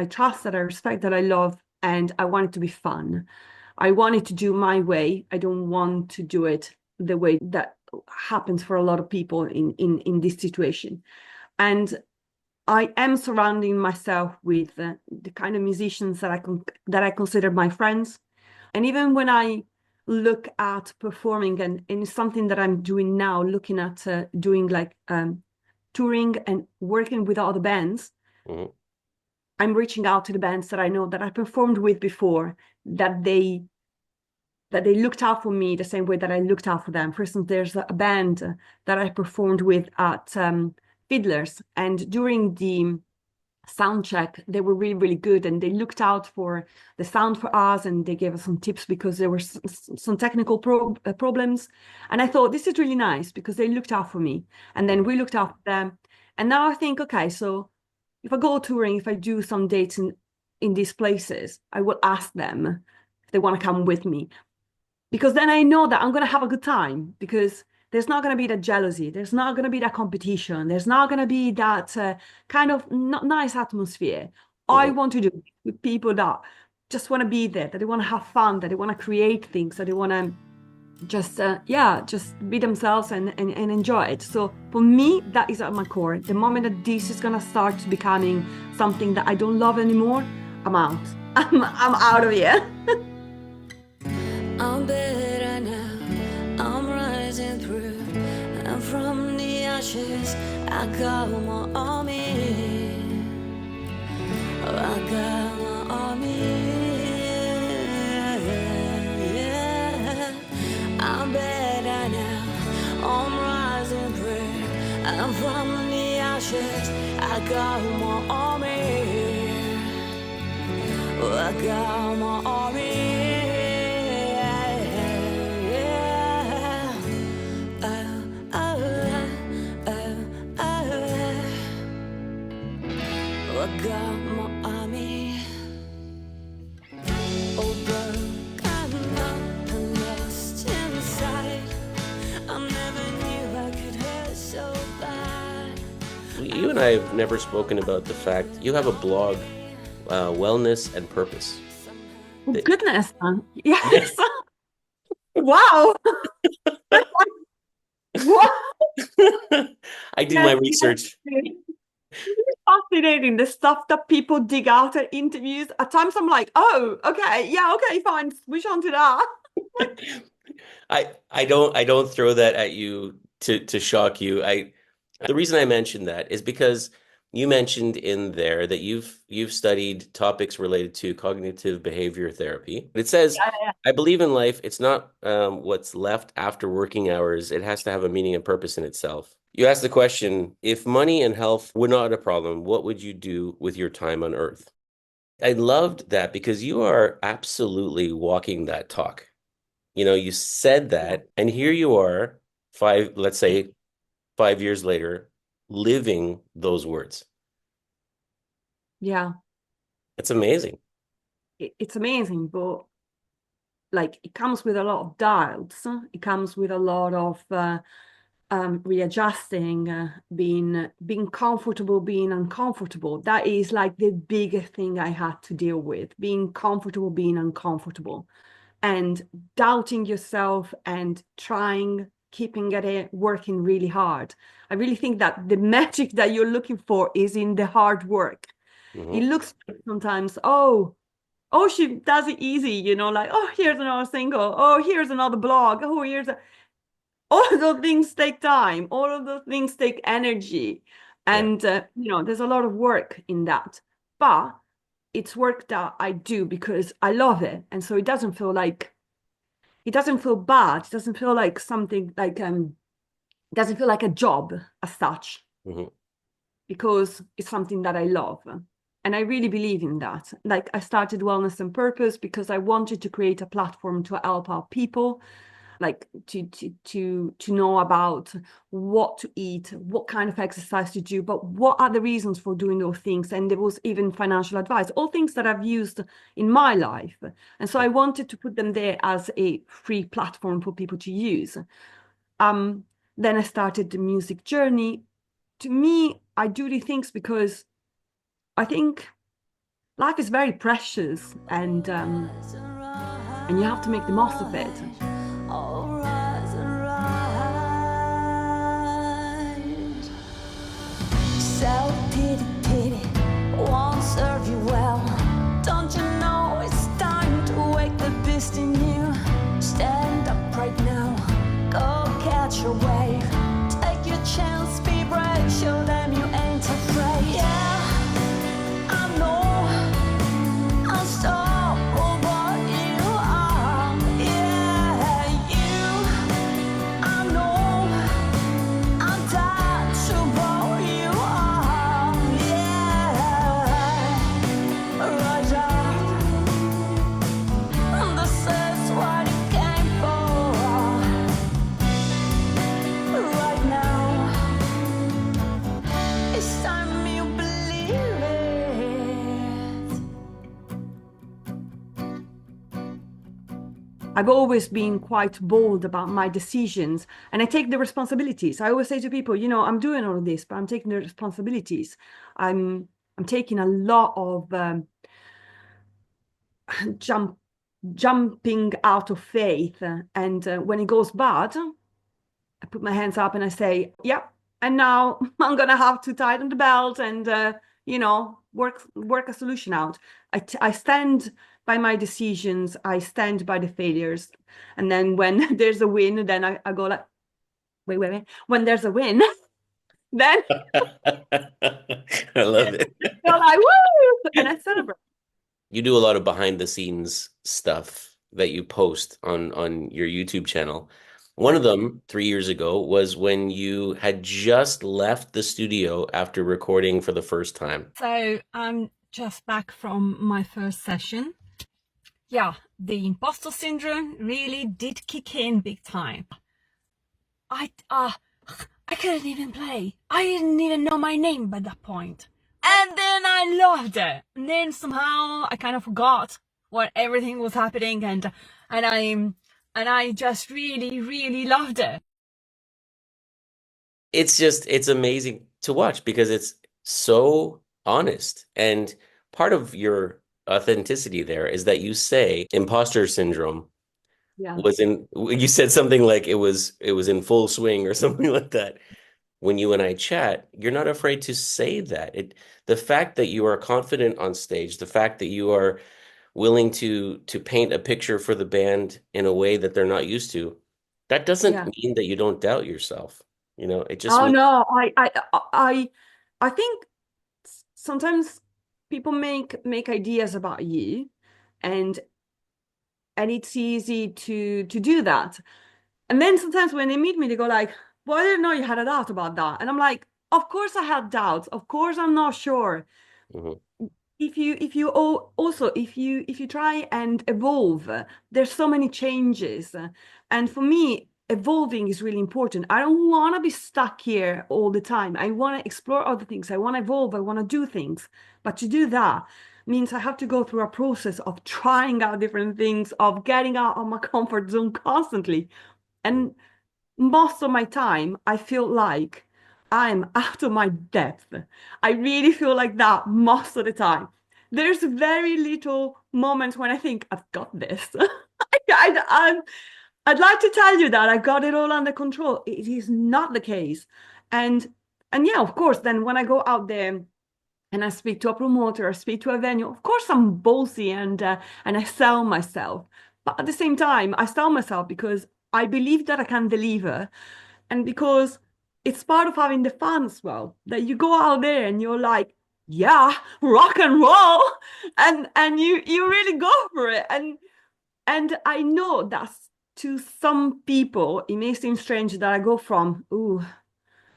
trust, that I respect, that I love, and I want it to be fun. I want it to do my way. I don't want to do it the way that happens for a lot of people in this situation. And I am surrounding myself with the kind of musicians that I consider my friends. And even when I look at performing, and it's something that I'm doing now, looking at doing like touring and working with other bands. Mhm. I'm reaching out to the bands that I know that I performed with before, that they looked out for me the same way that I looked out for them. For instance, there's a band that I performed with at Fiddlers, and during the sound check, they were really, really good, and they looked out for the sound for us, and they gave us some tips because there were some technical problems. And I thought, this is really nice, because they looked out for me, and then we looked out for them. And now I think, okay, so if I go touring, if I do some dates in these places, I will ask them if they want to come with me, because then I know that I'm going to have a good time, because there's not going to be that jealousy, there's not going to be that competition, there's not going to be that kind of not nice atmosphere. I want to do it with people that just want to be there, that they want to have fun, that they want to create things, that they want to just be themselves and enjoy it. So for me, that is at my core. The moment that this is gonna start becoming something that I don't love anymore, I'm out. I'm out of here. I'm better now, I'm rising through, and from the ashes I got my army, I got my army. I'm better now, I'm rising through, and from the ashes I got my army, I got my army. and I have never spoken about the fact you have a blog, Wellness and Purpose. Oh, goodness. Yeah. Yes. Wow. What? I do Yes, my yes. research. It's fascinating, the stuff that people dig out at interviews. At times I'm like, oh, okay, yeah, okay, fine, switch on to that. I don't throw that at you to shock you. The reason I mentioned that is because you mentioned in there that you've studied topics related to cognitive behavior therapy. It says, Yeah. I believe in life, it's not what's left after working hours. It has to have a meaning and purpose in itself. You asked the question, if money and health were not a problem, what would you do with your time on Earth? I loved that because you are absolutely walking that talk. You said Yeah. that, and here you are, let's say 5 years later, living those words. Yeah, It's amazing. it's amazing, but like it comes with a lot of doubts. It comes with a lot of readjusting, being comfortable, being uncomfortable. That is like the biggest thing I had to deal with, being comfortable, being uncomfortable, and doubting yourself and keeping at it, working really hard. I really think that the magic that you're looking for is in the hard work. It Mhm. looks like sometimes, she does it easy, like, oh, here's another single, oh, here's another blog, oh, all of those things take time, all of those things take energy. Yeah. And, there's a lot of work in that. But it's work that I do because I love it. And so it doesn't feel bad. It doesn't feel like something like, it doesn't feel like a job as such, Mhm. because it's something that I love. And I really believe in that. Like, I started Wellness and Purpose because I wanted to create a platform to help our people, like to know about what to eat, what kind of exercise to do, but what are the reasons for doing those things. And there was even financial advice, all things that I've used in my life. And so I wanted to put them there as a free platform for people to use. Then I started the music journey. To me, I do these things because I think life is very precious, and you have to make the most of it. All rise and ride. Self-pity, pity won't serve you well. Don't you know it's time to wake the beast in you? Stand up right now, go catch your wave. Take your chance, be brave, show them you ain't afraid. Yeah, I know unstoppable you are. Yeah, I know untouchable you are. Yeah, rise up. This is what you came for. Right now, it's time you believe it. I've always been quite bold about my decisions, and I take the responsibilities. I always say to people, I'm doing all of this, but I'm taking the responsibilities. I'm taking a lot of jumping out of faith, and when it goes bad, I put my hands up and I say, "Yep." And now I'm gonna have to tighten the belt and work a solution out. I stand by my decisions. I stand by the failures, and then when there's a win, then I go like, wait. When there's a win, then I love it. you're like, woo, and I celebrate. You do a lot of behind the scenes stuff that you post on your YouTube channel. One Yeah. of them 3 years ago was when you had just left the studio after recording for the first time. So I'm just back from my first session. Yeah, the imposter syndrome really did kick in big time. I couldn't even play. I didn't even know my name by that point. And then I loved it. And then somehow I kind of forgot what everything was happening, and I just really, really loved it. It's amazing to watch because so honest. And part of your authenticity there is that you say imposter syndrome Yeah. was in, you said something like it was in full swing or something like that. When you and I chat, you're not afraid to say that. The fact that you are confident on stage, the fact that you are willing to paint a picture for the band in a way that they're not used to, that doesn't Yeah. mean that you don't doubt yourself. It just Oh means, no, I think sometimes people make ideas about you, and it's easy to do that. And then sometimes when they meet me, they go like, "Well, I didn't know you had a doubt about that." And I'm like, "Of course I had doubts. Of course I'm not sure." Mhm. If you try and evolve, there's so many changes, and for me evolving is really important. I don't want to be stuck here all the time. I want to explore other things. I want to evolve. I want to do things. But to do that means I have to go through a process of trying out different things, of getting out of my comfort zone constantly. And most of my time, I feel like I'm out of my depth. I really feel like that most of the time. There's very little moments when I think I've got this. I'd like to tell you that I got it all under control. It is not the case. And and yeah, of course, then when I go out there and I speak to a promoter, I speak to a venue, of course I'm ballsy and I sell myself. But at the same time, I sell myself because I believe that I can deliver, and because it's part of having the fun as well. That you go out there and you're like, yeah, rock and roll, and you really go for it. And I know that to some people it may seem strange that I go from, ooh,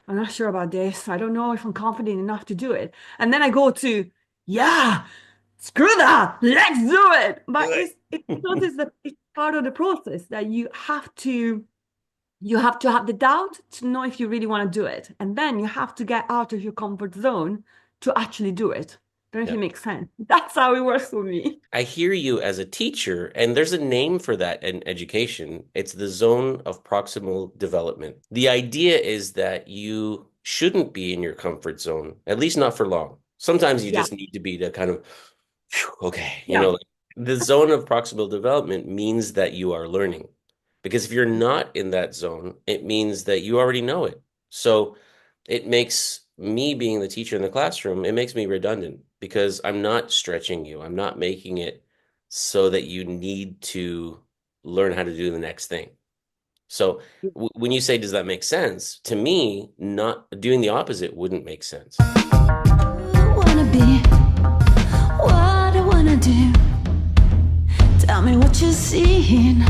I'm not sure about this. I don't know if I'm confident enough to do it. And then I go to, yeah, screw that, let's do it. But it's notice that it's part of the process that you have to have the doubt to know if you really want to do it. And then you have to get out of your comfort zone to actually do it. Don't know if Yeah. it makes sense. That's how it works for me. I hear you as a teacher, and there's a name for that in education. It's the zone of proximal development. The idea is that you shouldn't be in your comfort zone, at least not for long. Sometimes you Yeah. just need to be to kind of, phew, okay, Yeah. the zone of proximal development means that you are learning. Because if you're not in that zone, it means that you already know it. So it makes me being the teacher in the classroom, it makes me redundant because I'm not stretching you. I'm not making it so that you need to learn how to do the next thing. So when you say, does that make sense? To me, not doing the opposite wouldn't make sense. Wanna be what I wanna do. Tell me what you're seeing.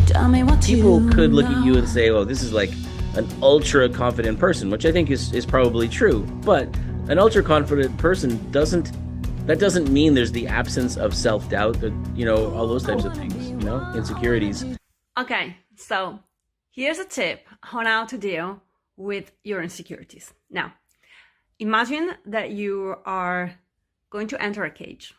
Tell me what People you could look at you know. and say, "Oh, this is like an ultra confident person," which I think is probably true. But an ultra confident person doesn't mean there's the absence of self-doubt, all those types of things, insecurities. Okay, so here's a tip on how to deal with your insecurities. Now, imagine that you are going to enter a cage,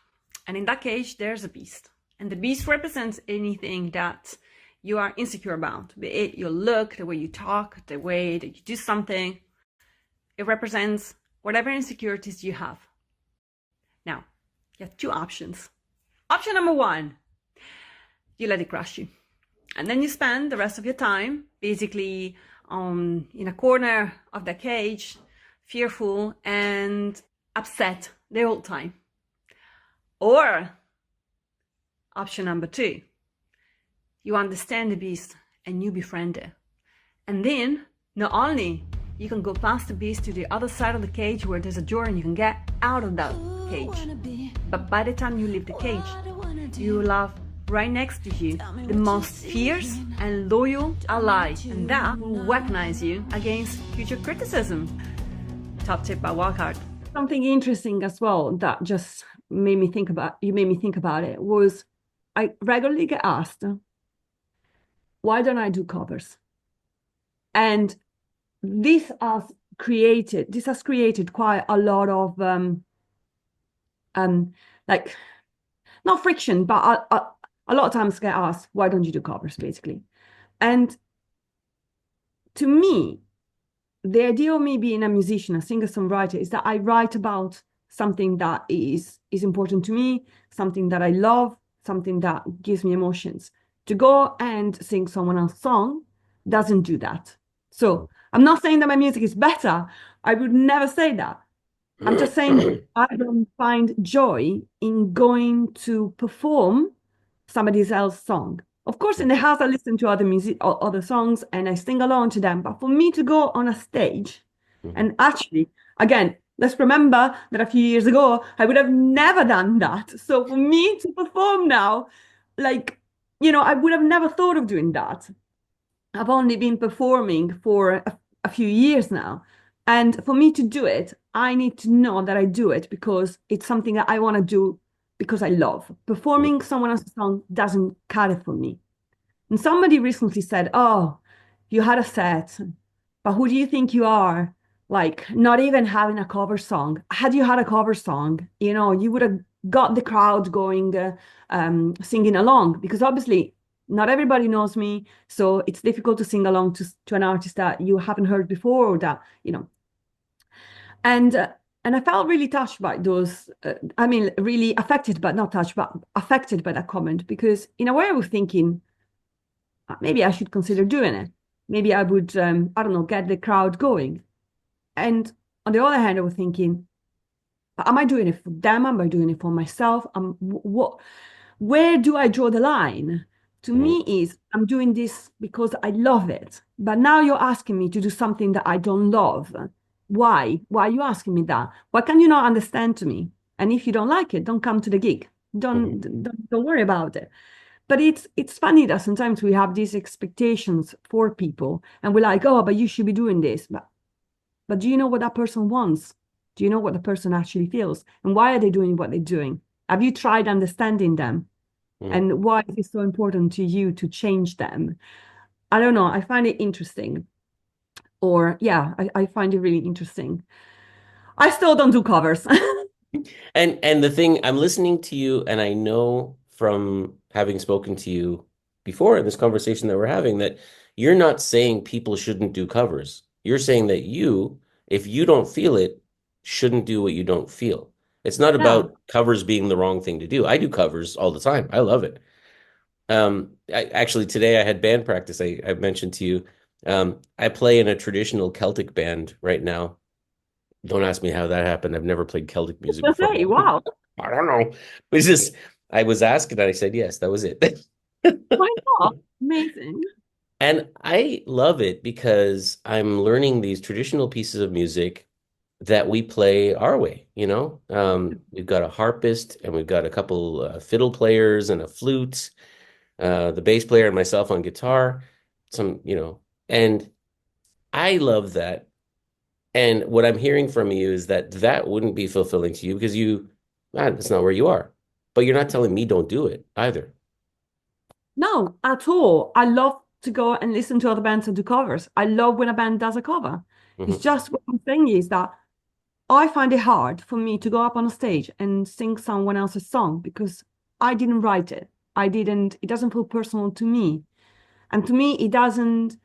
and in that cage there's a beast, and the beast represents anything that you are insecure about, be it your look, the way you talk, the way that you do something. It represents whatever insecurities you have. Now, you have two options. Option number one, you let it crush you. And then you spend the rest of your time basically in a corner of the cage, fearful and upset the whole time. Or option number two, you understand the beast and you befriend it. And then not only you can go past the beast to the other side of the cage where there's a door and you can get out of that cage. But by the time you leave the cage, you will have right next to you the most fierce and loyal ally, and that will weaponize you against future criticism. Top tip by Wildcard. Something interesting as well that just made me think about it was I regularly get asked, why don't I do covers? And this has created quite a lot of like, not friction, but a lot of times get asked, why don't you do covers, basically? And to me, the idea of me being a musician, a singer-songwriter, is that I write about something that is important to me, something that I love, something that gives me emotions. To go and sing someone else's song doesn't do that. So I'm not saying that my music is better. I would never say that. I'm just saying I don't find joy in going to perform somebody else's song. Of course, in the house, I listen to other music, other songs, and I sing along to them. But for me to go on a stage, and actually, again, let's remember that a few years ago, I would have never done that. So for me to perform now, like, I would have never thought of doing that. I've only been performing for a few years now. And for me to do it, I need to know that I do it because it's something that I want to do because I love. Performing someone else's song doesn't cut it for me. And somebody recently said, "Oh, you had a set, but who do you think you are? Like, not even having a cover song. Had you had a cover song, you would have got the crowd going, singing along, because obviously not everybody knows me. So it's difficult to sing along to an artist that you haven't heard before or that, And I felt really touched by those, really affected, but not touched, but affected by that comment, because in a way I was thinking, maybe I should consider doing it. Maybe I would, I don't know, get the crowd going. And on the other hand, I was thinking, am I doing it for them? Am I doing it for myself? Where do I draw the line? To me is, I'm doing this because I love it. But now you're asking me to do something that I don't love. Why? Why are you asking me that? Why can you not understand to me? And if you don't like it, don't come to the gig. Don't worry about it. But it's funny that sometimes we have these expectations for people, and we're like, oh, but you should be doing this. But do you know what that person wants? Do you know what the person actually feels? And why are they doing what they're doing? Have you tried understanding them? And why is it so important to you to change them? I don't know. I find it interesting. Or yeah, I find it really interesting. I still don't do covers. And the thing, I'm listening to you, and I know from having spoken to you before in this conversation that we're having that you're not saying people shouldn't do covers. You're saying that if you don't feel it, shouldn't do what you don't feel. It's not about covers being the wrong thing to do. I do covers all the time. I love it. Actually, today I had band practice. I mentioned to you, I play in a traditional Celtic band right now. Don't ask me how that happened. I've never played Celtic music before. Hey, wow. I don't know. It's just, I was asking and I said, yes, that was it. Why not? Amazing. And I love it because I'm learning these traditional pieces of music that we play our way, We've got a harpist and we've got a couple fiddle players and a flute, the bass player and myself on guitar, and I love that. And what I'm hearing from you is that wouldn't be fulfilling to you because that's not where you are. But you're not telling me don't do it either. No, at all. I love to go and listen to other bands and do covers. I love when a band does a cover. It's just what I'm saying is that I find it hard for me to go up on a stage and sing someone else's song because I didn't write it. It doesn't feel personal to me. And to me, it doesn't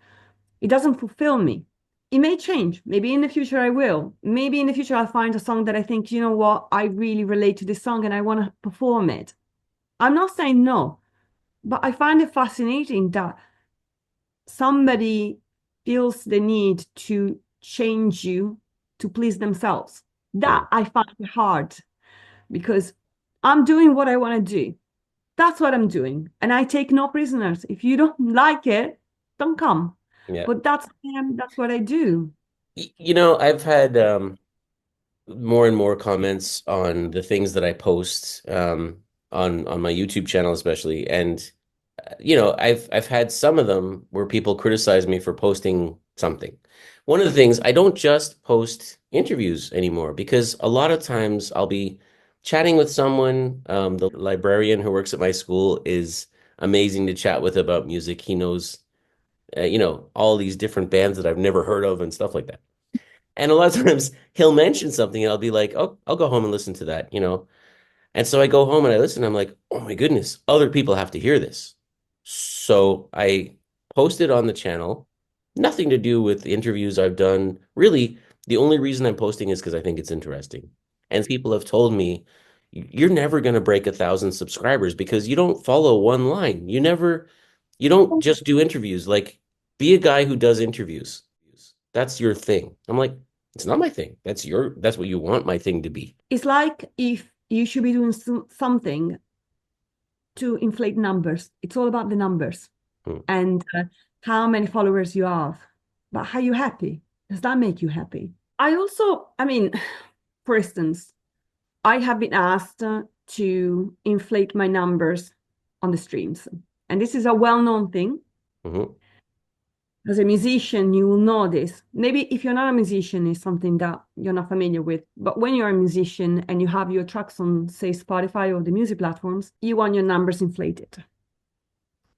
fulfill me. It may change. Maybe in the future I will. Maybe in the future I'll find a song that I think, you know what, I really relate to this song and I want to perform it. I'm not saying no, but I find it fascinating that somebody feels the need to change you to please themselves. That I find hard because I'm doing what I want to do. That's what I'm doing. And I take no prisoners. If you don't like it, don't come. Yeah. But that's what I do. I've had more and more comments on the things that I post on my YouTube channel, especially. And I've had some of them where people criticize me for posting something. One of the things, I don't just post interviews anymore because a lot of times I'll be chatting with someone. The librarian who works at my school is amazing to chat with about music. He knows all these different bands that I've never heard of and stuff like that. And a lot of times he'll mention something and I'll be like, oh, I'll go home and listen to that, And so I go home and I listen. I'm like, oh my goodness, other people have to hear this. So I post it on the channel Nothing to do with the interviews I've done. Really, the only reason I'm posting is because I think it's interesting. And people have told me, you're never going to break 1,000 subscribers because you don't follow one line. You don't just do interviews. Like, be a guy who does interviews. That's your thing. I'm like, it's not my thing. That's what you want my thing to be. It's like if you should be doing something to inflate numbers. It's all about the numbers and how many followers you have. But are you happy? Does that make you happy? I mean, for instance, I have been asked to inflate my numbers on the streams. And this is a well-known thing. Mhm. As a musician, you will know this. Maybe if you're not a musician, it's something that you're not familiar with. But when you're a musician and you have your tracks on, say, Spotify or the music platforms, you want your numbers inflated.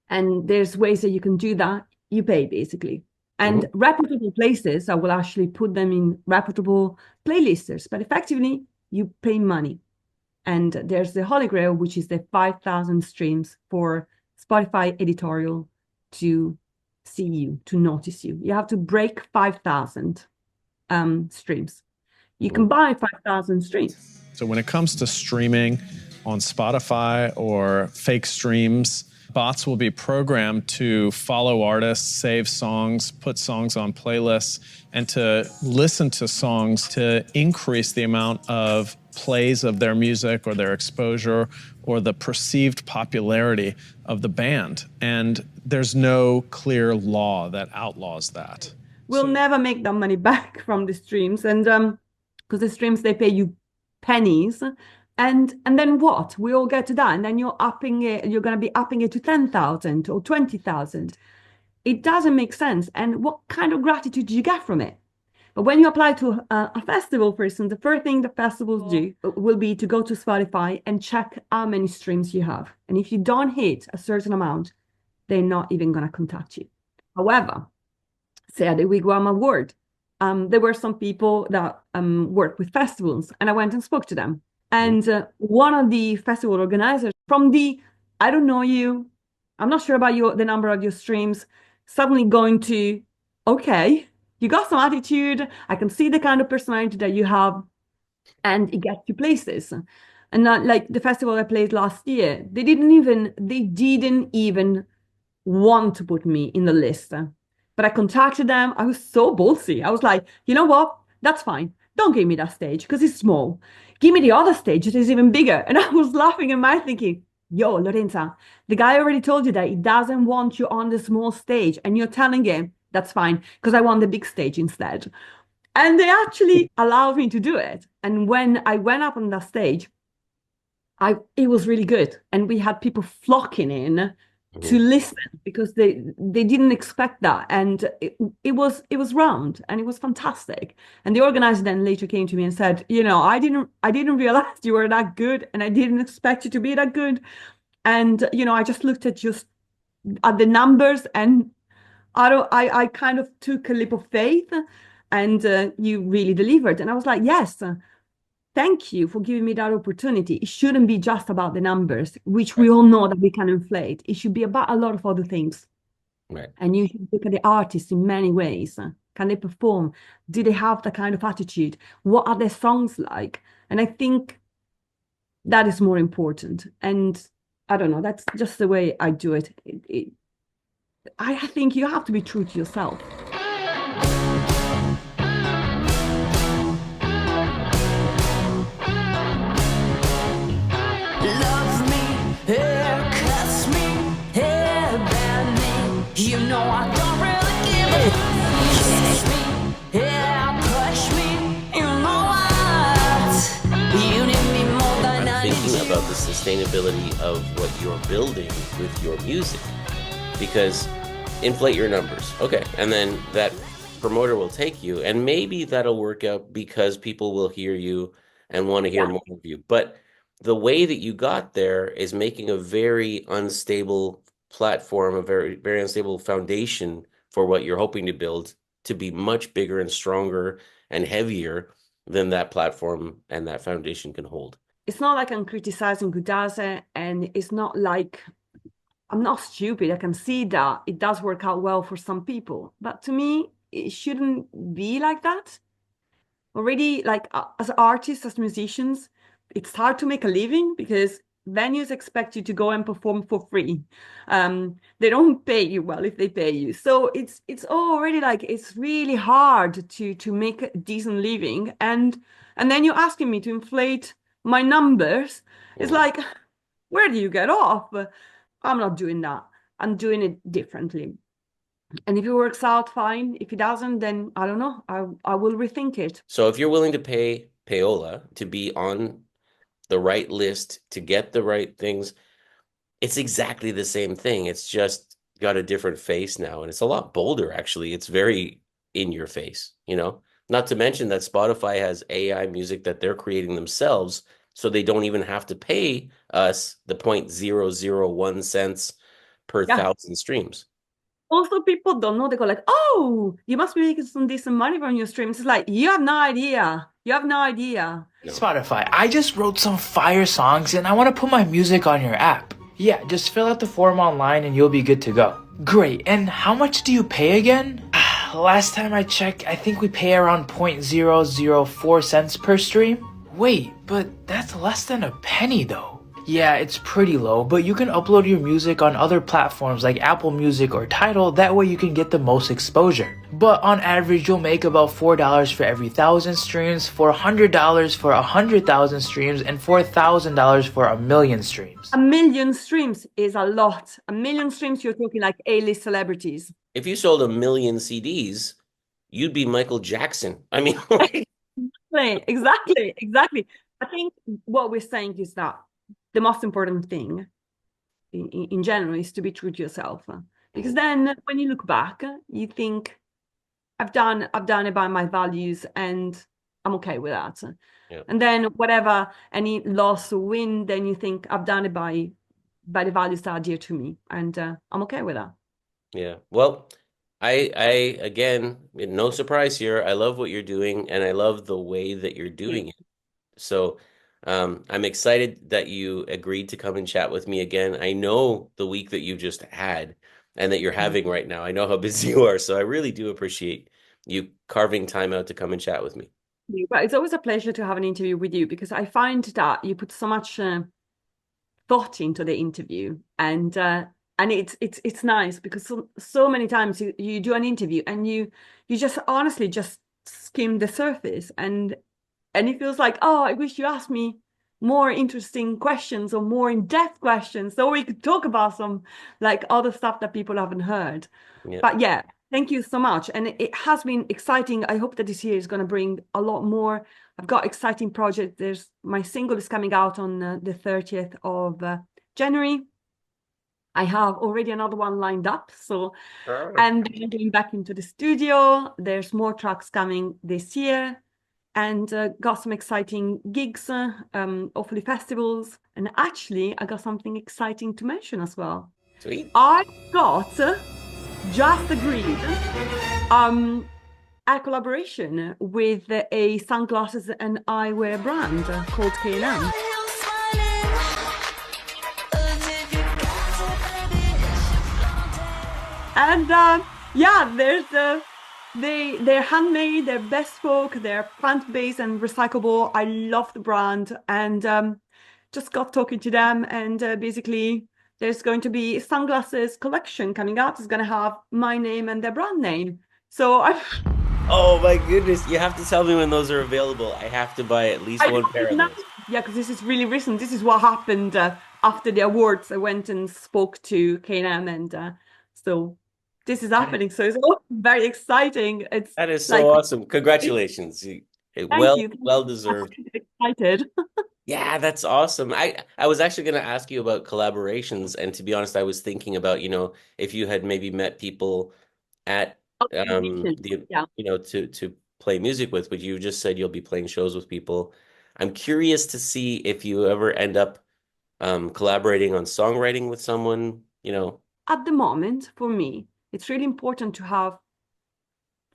And there's ways that you can do that. You pay, basically. And reputable places, I will actually put them in reputable playlisters. But effectively, you pay money. And there's the Holy Grail, which is the 5,000 streams for Spotify editorial to see you, to notice you. You have to break 5,000 streams. You can buy 5,000 streams. So when it comes to streaming on Spotify or fake streams, bots will be programmed to follow artists, save songs, put songs on playlists, and to listen to songs to increase the amount of plays of their music or their exposure or the perceived popularity of the band. And there's no clear law that outlaws that. We'll never make that money back from the streams. And because the streams, they pay you pennies. And then what? We all get to that. And then you're going to be upping it to 10,000 or 20,000. It doesn't make sense. And what kind of gratitude do you get from it? But when you apply to a festival, for instance, the first thing the festivals do will be to go to Spotify and check how many streams you have. And if you don't hit a certain amount, they're not even going to contact you. However, say at the Wigwam Award, there were some people that work with festivals, and I went and spoke to them. And one of the festival organizers from I don't know you, I'm not sure about the number of your streams, suddenly going to, okay, you got some attitude. I can see the kind of personality that you have, and it gets you places. And not like the festival I played last year, they didn't even want to put me in the list. But I contacted them. I was so ballsy. I was like, you know what? That's fine. Don't give me that stage because it's small. Give me the other stage that is even bigger. And I was laughing in my thinking, yo, Lorenza, the guy already told you that he doesn't want you on the small stage. And you're telling him, that's fine, because I want the big stage instead. And they actually allowed me to do it. And when I went up on that stage, it was really good. And we had people flocking in to listen because they didn't expect that. And it was round and it was fantastic. And the organizer then later came to me and said, you know, I didn't realize you were that good, and I didn't expect you to be that good. And, you know, I just looked at the numbers, and I kind of took a leap of faith, and you really delivered. And I was like, yes, thank you for giving me that opportunity. It shouldn't be just about the numbers, which we all know that we can inflate. It should be about a lot of other things. Right. And you should look at the artists in many ways. Can they perform? Do they have the kind of attitude? What are their songs like? And I think that is more important. And I don't know, that's just the way I do it. I think you have to be true to yourself. Love me, cuss me, ban me. You know I don't really give a kiss me, push me. You know what? You need me more than I need you. Thinking about the sustainability of what you're building with your music, because inflate your numbers, okay, and then that promoter will take you, and maybe that'll work out because people will hear you and want to hear more of you. But the way that you got there is making a very unstable platform, a very, very unstable foundation for what you're hoping to build to be much bigger and stronger and heavier than that platform and that foundation can hold. It's not like I'm criticizing who does it, and it's not like I'm not stupid. I can see that it does work out well for some people, but to me, it shouldn't be like that. Already, like as artists, as musicians, it's hard to make a living because venues expect you to go and perform for free. They don't pay you well if they pay you. So it's already like it's really hard to make a decent living. And then you're asking me to inflate my numbers. It's Mm. like, where do you get off? I'm not doing that. I'm doing it differently. And if it works out, fine. If it doesn't, then I don't know. I will rethink it. So if you're willing to pay payola to be on the right list to get the right things, it's exactly the same thing. It's just got a different face now, and it's a lot bolder, actually. It's very in your face, you know? Not to mention that Spotify has AI music that they're creating themselves, so they don't even have to pay us the 0.001 cents per Yeah. thousand streams. Also, people don't know. They go like, "Oh, you must be making some decent money from your streams." It's like you have no idea. You have no idea. No. Spotify, I just wrote some fire songs and I want to put my music on your app. Yeah, just fill out the form online and you'll be good to go. Great, and how much do you pay again? Last time I checked, I think we pay around 0.004 cents per stream. Wait, but that's less than a penny though. Yeah, it's pretty low, but you can upload your music on other platforms like Apple Music or Tidal, that way you can get the most exposure. But on average, you'll make about $4 for every 1,000 streams, $400 for 100,000 streams, and $4,000 for 1,000,000 streams. 1,000,000 streams is a lot. 1,000,000 streams, you're talking like A-list celebrities. If you sold 1 million CDs, you'd be Michael Jackson. I mean, Exactly. I think what we're saying is that the most important thing in general is to be true to yourself. Because then when you look back, you think, I've done it by my values and I'm okay with that. Yeah. And then whatever, any loss or win, then you think I've done it by the values that are dear to me. And I'm okay with that. Yeah. Well, I again, no surprise here. I love what you're doing and I love the way that you're doing it. So I'm excited that you agreed to come and chat with me again. I know the week that you just had and that you're having right now. I know how busy you are, so I really do appreciate you carving time out to come and chat with me. But it's always a pleasure to have an interview with you because I find that you put so much thought into the interview, and it's nice because so many times you do an interview and you just honestly just skim the surface and it feels like, oh, I wish you asked me more interesting questions or more in-depth questions so we could talk about some like other stuff that people haven't heard. Yeah. But yeah, thank you so much. And it has been exciting. I hope that this year is going to bring a lot more. I've got exciting projects. My single is coming out on the 30th of January. I have already another one lined up. So, and then going back into the studio. There's more tracks coming this year. And got some exciting gigs, hopefully festivals. And actually, I got something exciting to mention as well. Sweet. I got just agreed a collaboration with a sunglasses and eyewear brand called Tequila. And yeah, there's they're handmade, they're bespoke, they're plant-based and recyclable. I love the brand and just got talking to them and basically there's going to be a sunglasses collection coming out. It's going to have my name and their brand name. So Oh my goodness, you have to tell me when those are available. I have to buy at least one pair of those. Yeah, because this is really recent. This is what happened after the awards. I went and spoke to K&M and so this is happening. So it's all very exciting. That is so like, awesome. Congratulations. Well deserved. Excited. Yeah, that's awesome. I was actually going to ask you about collaborations, and to be honest, I was thinking about, if you had maybe met people at to play music with, but you just said you'll be playing shows with people. I'm curious to see if you ever end up collaborating on songwriting with someone, At the moment, for me, it's really important to have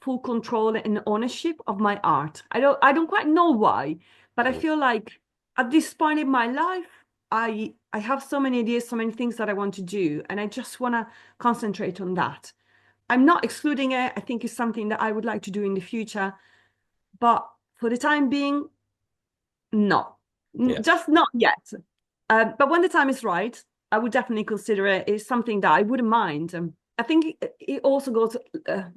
full control and ownership of my art. I don't quite know why, but I feel like at this point in my life, I have so many ideas, so many things that I want to do, and I just want to concentrate on that. I'm not excluding it. I think it's something that I would like to do in the future, but for the time being, no, Yeah. just not yet. But when the time is right, I would definitely consider it. It's something that I wouldn't mind. I think it also goes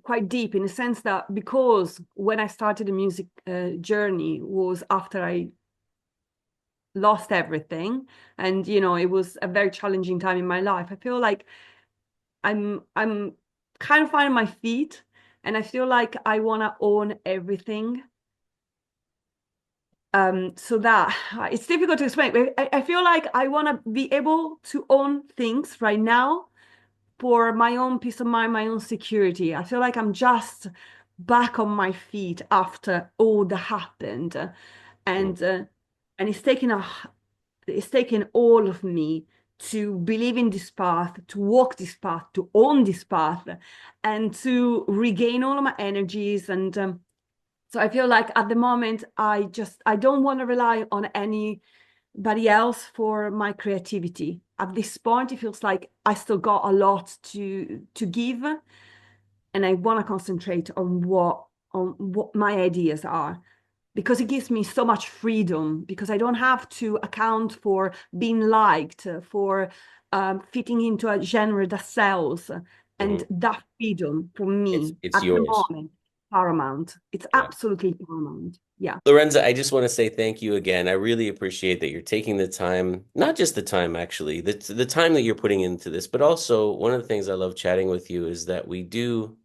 quite deep in the sense that because when I started the music journey was after I lost everything, and it was a very challenging time in my life. I feel like I'm kind of finding my feet, and I feel like I want to own everything. So that it's difficult to explain, but I feel like I want to be able to own things right now for my own peace of mind, my own security. I feel like I'm just back on my feet after all that happened, and it's taken all of me to believe in this path, to walk this path, to own this path, and to regain all of my energies. And so I feel like at the moment, I don't want to rely on anybody else for my creativity. At this point, it feels like I still got a lot to give, and I want to concentrate on what my ideas are, because it gives me so much freedom, because I don't have to account for being liked, for fitting into a genre that sells. And that freedom for me It's at the yours. moment, paramount. It's Yeah. absolutely paramount. Yeah. Lorenza, I just want to say thank you again. I really appreciate that you're taking the time, not just the time actually, the time that you're putting into this, but also one of the things I love chatting with you is that we do,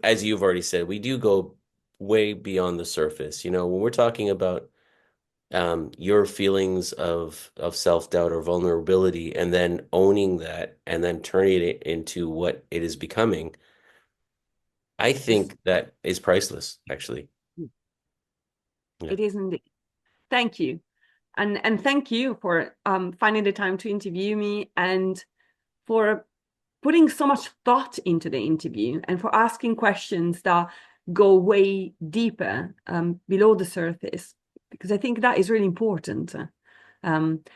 as you've already said, we do go way beyond the surface. When we're talking about your feelings of self-doubt or vulnerability and then owning that and then turning it into what it is becoming, I think that is priceless, actually. Yeah. It is indeed. Thank you. And thank you for finding the time to interview me, and for putting so much thought into the interview, and for asking questions that go way deeper below the surface, because I think that is really important.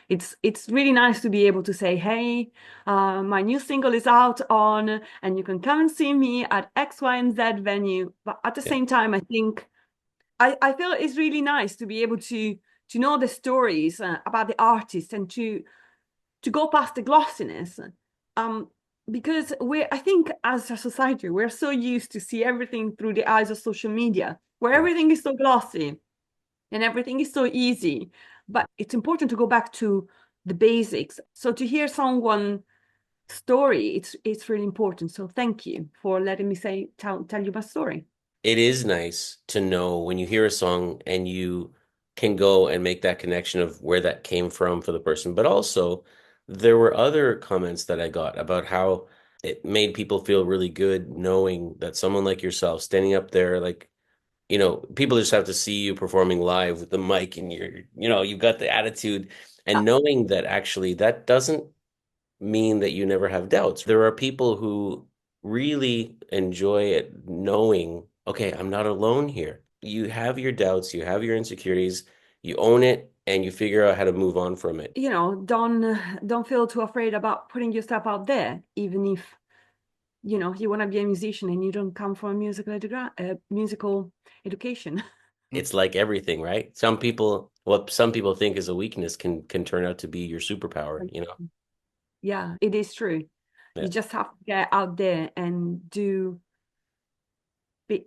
It's really nice to be able to say, hey, my new single is out on, and you can come and see me at X, Y, and Z venue. But at the same time, I think I feel it's really nice to be able to know the stories about the artist, and to go past the glossiness. Because I think as a society, we're so used to see everything through the eyes of social media, where everything is so glossy and everything is so easy. But it's important to go back to the basics. So to hear someone's story, it's really important. So thank you for letting me tell you my story. It is nice to know when you hear a song and you can go and make that connection of where that came from for the person. But also, there were other comments that I got about how it made people feel really good knowing that someone like yourself standing up there, like, people just have to see you performing live with the mic and you've got the attitude, and knowing that actually that doesn't mean that you never have doubts. There are people who really enjoy it knowing, okay, I'm not alone here. You have your doubts, you have your insecurities, you own it, and you figure out how to move on from it. Don't feel too afraid about putting yourself out there, even if you want to be a musician and you don't come from a musical education. It's like everything, right? What some people think is a weakness can turn out to be your superpower, Yeah, it is true. Yeah. You just have to get out there and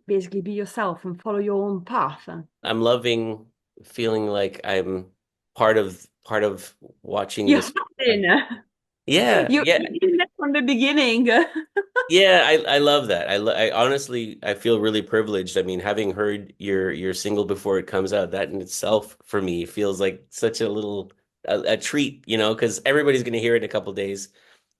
basically be yourself and follow your own path. I'm loving feeling like I'm part of watching You this. have been. Yeah, You've yeah. been there from the beginning. Yeah, I love that. I honestly I feel really privileged. I mean, having heard your single before it comes out, that in itself for me feels like such a treat, because everybody's going to hear it in a couple days,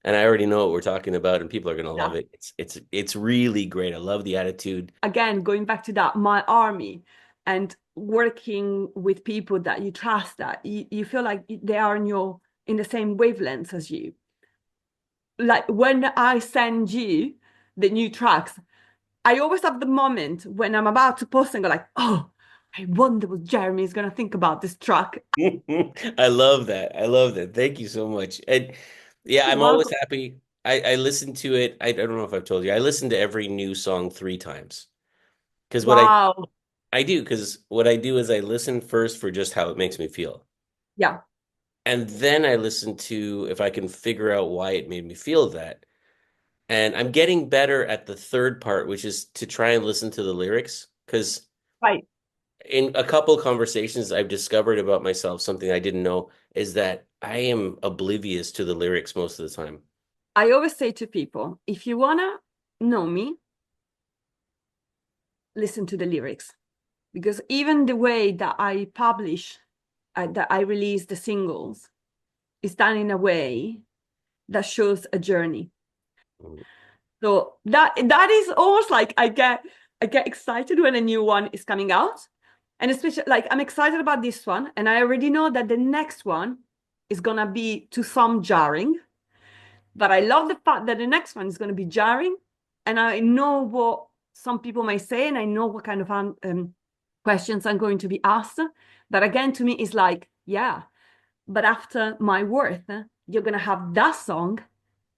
and I already know what we're talking about, and people are going to love it. It's really great. I love the attitude. Again, going back to that, my army, and working with people that you trust, that you feel like they are in the same wavelengths as you. Like when I send you the new tracks, I always have the moment when I'm about to post and go like, oh, I wonder what Jeremy is going to think about this track. I love that. I love that. Thank you so much. And yeah, I'm Well, always happy. I listen to it. I don't know if I've told you. I listen to every new song 3 times. Because wow. I do, because what I do is I listen first for just how it makes me feel. Yeah. And then I listen to if I can figure out why it made me feel that. And I'm getting better at the third part, which is to try and listen to the lyrics. Because Right. in a couple of conversations I've discovered about myself, something I didn't know is that I am oblivious to the lyrics most of the time. I always say to people, if you want to know me, listen to the lyrics. Because even the way that I publish, that I release the singles, is done in a way that shows a journey. Mm. So that is almost like I get excited when a new one is coming out. And especially like I'm excited about this one. And I already know that the next one is gonna be to some jarring. But I love the fact that the next one is gonna be jarring. And I know what some people may say, and I know what kind of questions I'm going to be asked. But again, to me, it's like, yeah, but after my worth, you're gonna have that song,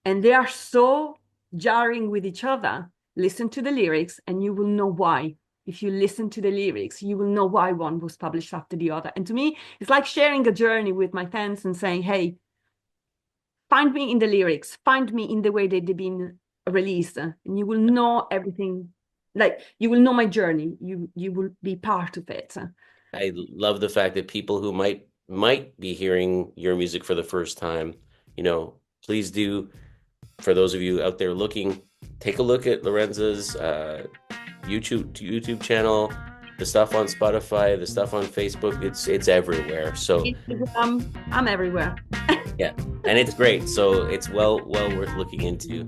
and they are so jarring with each other. Listen to the lyrics and you will know why. If you listen to the lyrics, you will know why one was published after the other. And to me, it's like sharing a journey with my fans and saying, hey, find me in the lyrics, find me in the way that they've been released, and you will know everything. Like, you will know my journey. You will be part of it. I love the fact that people who might be hearing your music for the first time, please do. For those of you out there looking, take a look at Lorenza's YouTube channel, the stuff on Spotify, the stuff on Facebook. It's everywhere. So Instagram, I'm everywhere. yeah, and it's great. So it's well worth looking into.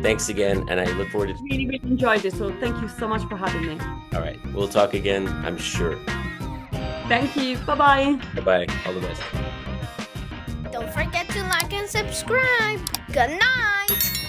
Thanks again, and I look forward to Really, really enjoyed it. So thank you so much for having me. All right, we'll talk again, I'm sure. Thank you. Bye-bye. Bye-bye. All the best. Don't forget to like and subscribe. Good night.